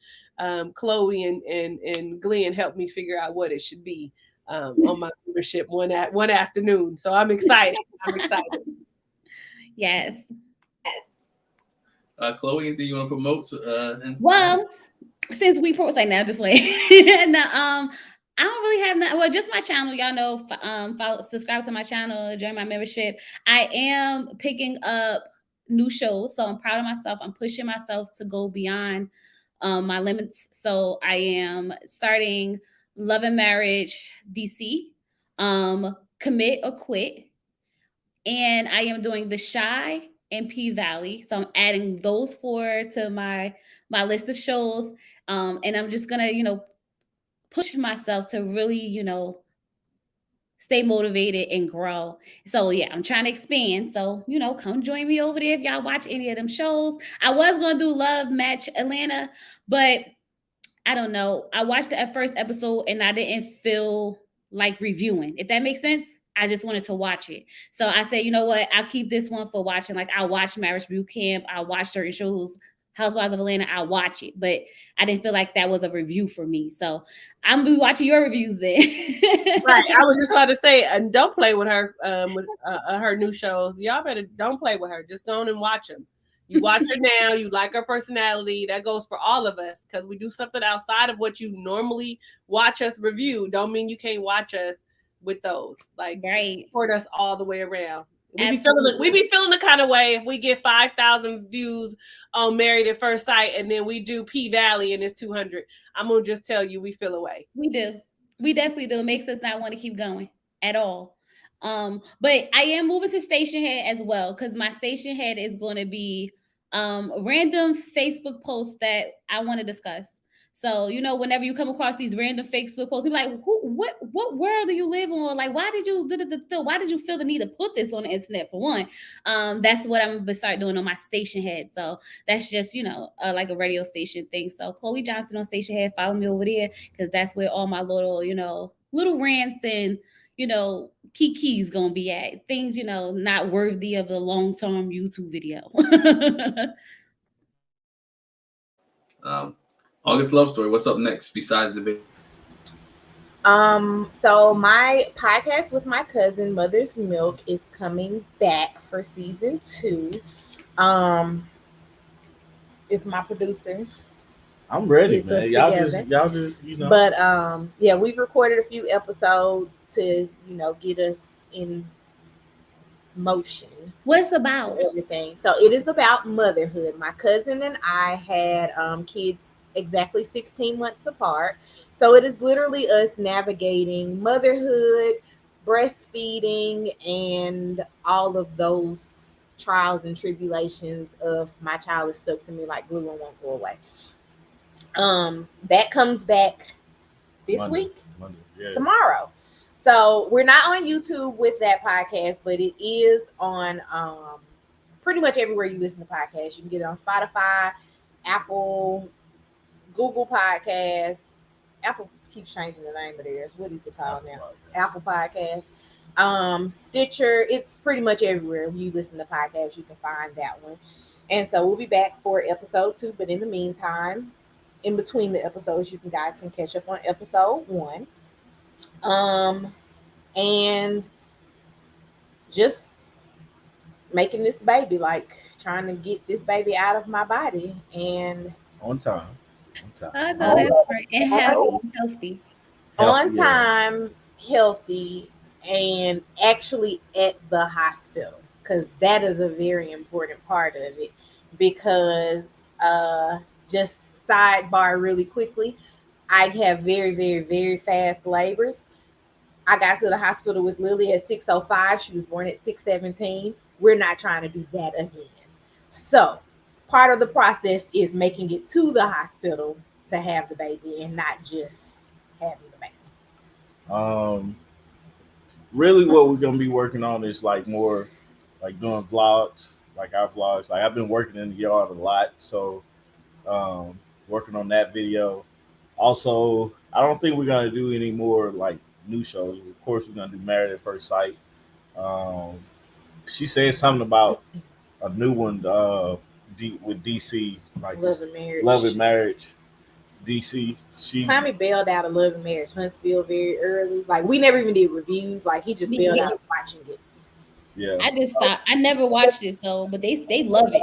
Chloe and Glenn helped me figure out what it should be on my membership one afternoon. So I'm excited. Yes. Chloe, anything you want to promote? Well, since we like now, just like no, I don't really have that. Well, just my channel. Y'all know, subscribe to my channel, join my membership. I am picking up new shows, so I'm proud of myself. I'm pushing myself to go beyond my limits. So I am starting Love and Marriage DC, Commit or Quit, and I am doing The Shy and P Valley. So I'm adding those 4 to my list of shows, and I'm just gonna push myself to really stay motivated and grow. So yeah, I'm trying to expand. So come join me over there if y'all watch any of them shows. I was gonna do Love Match Atlanta, but I don't know. I watched the first episode and I didn't feel like reviewing. If that makes sense. I just wanted to watch it. So I said, you know what? I'll keep this one for watching. Like I watch Marriage Boot Camp. I watch certain shows, Housewives of Atlanta. I watch it, but I didn't feel like that was a review for me. So I'm gonna be watching your reviews then. Right. I was just about to say, don't play with her with her new shows. Y'all better don't play with her. Just go on and watch them. You watch her now. You like her personality. That goes for all of us because we do something outside of what you normally watch us review. Don't mean you can't watch us with those. Like, right. Support us all the way around. We be feeling the kind of way if we get 5,000 views on Married at First Sight and then we do P Valley and it's 200. I'm gonna just tell you, we feel away. We do. We definitely do. It makes us not want to keep going at all. But I am moving to Station Head as well because my Station Head is going to be random Facebook posts that I want to discuss. So, you know, whenever you come across these random Facebook posts, you're like, what world do you live on? Like, why did you feel the need to put this on the internet, for one? That's what I'm gonna start doing on my station head. So that's just, you know, like a radio station thing. So Chloe Johnson on station head, follow me over there, because that's where all my little, you know, little rants and, you know, Kiki's gonna be at. Things, you know, not worthy of a long-term YouTube video. August love story. What's up next besides the video? So my podcast with my cousin, Mother's Milk, is coming back for season 2. If my producer, I'm ready, gets us man. Y'all together. just, you know. But yeah, we've recorded a few episodes to, you know, get us in motion. What's about Everything. So it is about motherhood. My cousin and I had kids exactly 16 months apart. So it is literally us navigating motherhood, breastfeeding, and all of those trials and tribulations of my child is stuck to me like glue and won't go away. That comes back this week, Yeah. tomorrow. So we're not on YouTube with that podcast, but it is on pretty much everywhere you listen to podcasts. You can get it on Spotify, Apple, Google Podcasts. Apple keeps changing the name of theirs. What is it called now? Apple Podcasts. Stitcher. It's pretty much everywhere you listen to podcasts. You can find that one. And so we'll be back for episode 2. But in the meantime, in between the episodes, you guys can catch up on episode 1. And just making this baby, like trying to get this baby out of my body, and on time. I know that's right. And healthy. On time, healthy, and actually at the hospital, because that is a very important part of it. Because just sidebar really quickly, I have very, very, very fast labors. I got to the hospital with Lily at 6:05. She was born at 6:17. We're not trying to do that again. So part of the process is making it to the hospital to have the baby and not just having the baby. Really what we're gonna be working on is like more like doing vlogs, like our vlogs. Like I've been working in the yard a lot, so working on that video. Also, I don't think we're gonna do any more like new shows. Of course, we're gonna do Married at First Sight. She said something about a new one with DC, like Love and Marriage. DC. Tommy bailed out of Love and Marriage Huntsville very early. Like we never even did reviews. Like he just bailed out of watching it. Yeah. I just stopped. I never watched it, so but they love it.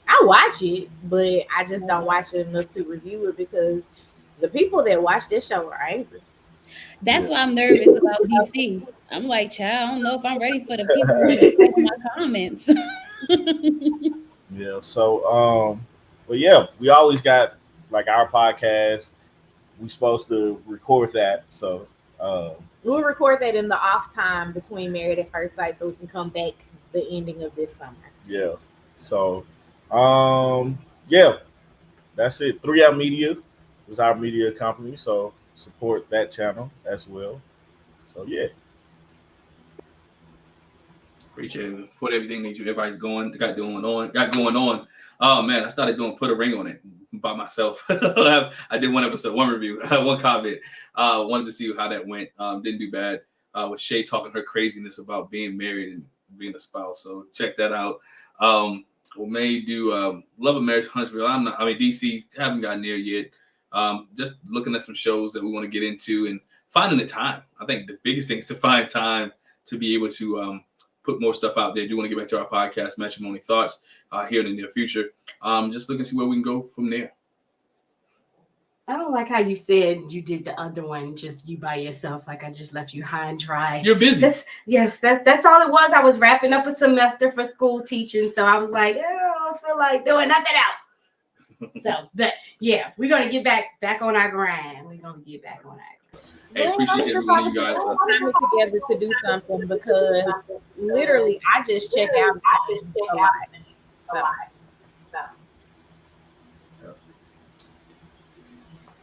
I watch it, but I just don't watch it enough to review it because the people that watch this show are angry. That's why I'm nervous about DC. I'm like, child, I don't know if I'm ready for the people who make my comments. Yeah. So, but yeah, we always got like our podcast. We supposed to record that, so we'll record that in the off time between Married at First Sight, so we can come back the ending of this summer. Yeah. So, yeah, that's it. 3 Out Media is our media company, so support that channel as well. So yeah. Appreciate it. Support everything that everybody's got going on. Oh man, I started doing Put a Ring on It by myself. I did one episode, one review, one comment. Wanted to see how that went. Didn't do bad. With Shay talking her craziness about being married and being a spouse. So check that out. We may do Love and Marriage Huntsville. DC, haven't gotten there yet. Just looking at some shows that we want to get into and finding the time. I think the biggest thing is to find time to be able to put more stuff out there. Do want to get back to our podcast, Matrimony Thoughts, here in the near future. Just looking to see where we can go from there. I don't like how you said you did the other one, just you by yourself. Like I just left you high and dry. You're busy. That's all it was. I was wrapping up a semester for school teaching, so I was like, I don't feel like doing nothing else. So, but yeah, we're gonna get back on our grind. We're gonna get back on our grind. Hey, appreciate every one of you guys coming together to do something because literally I just check out a lot. So.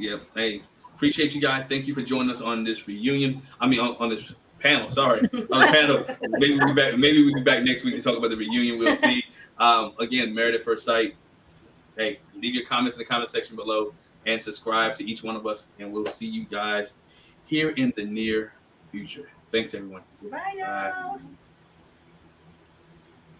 Yep. Hey, appreciate you guys. Thank you for joining us on this reunion. I mean, on this panel. Sorry, on the panel. Maybe we'll be back. Maybe we'll be back next week to talk about the reunion. We'll see. Again, Married at First Sight. Hey, leave your comments in the comment section below and subscribe to each one of us, and we'll see you guys here in the near future. Thanks, everyone. Bye, y'all. Bye.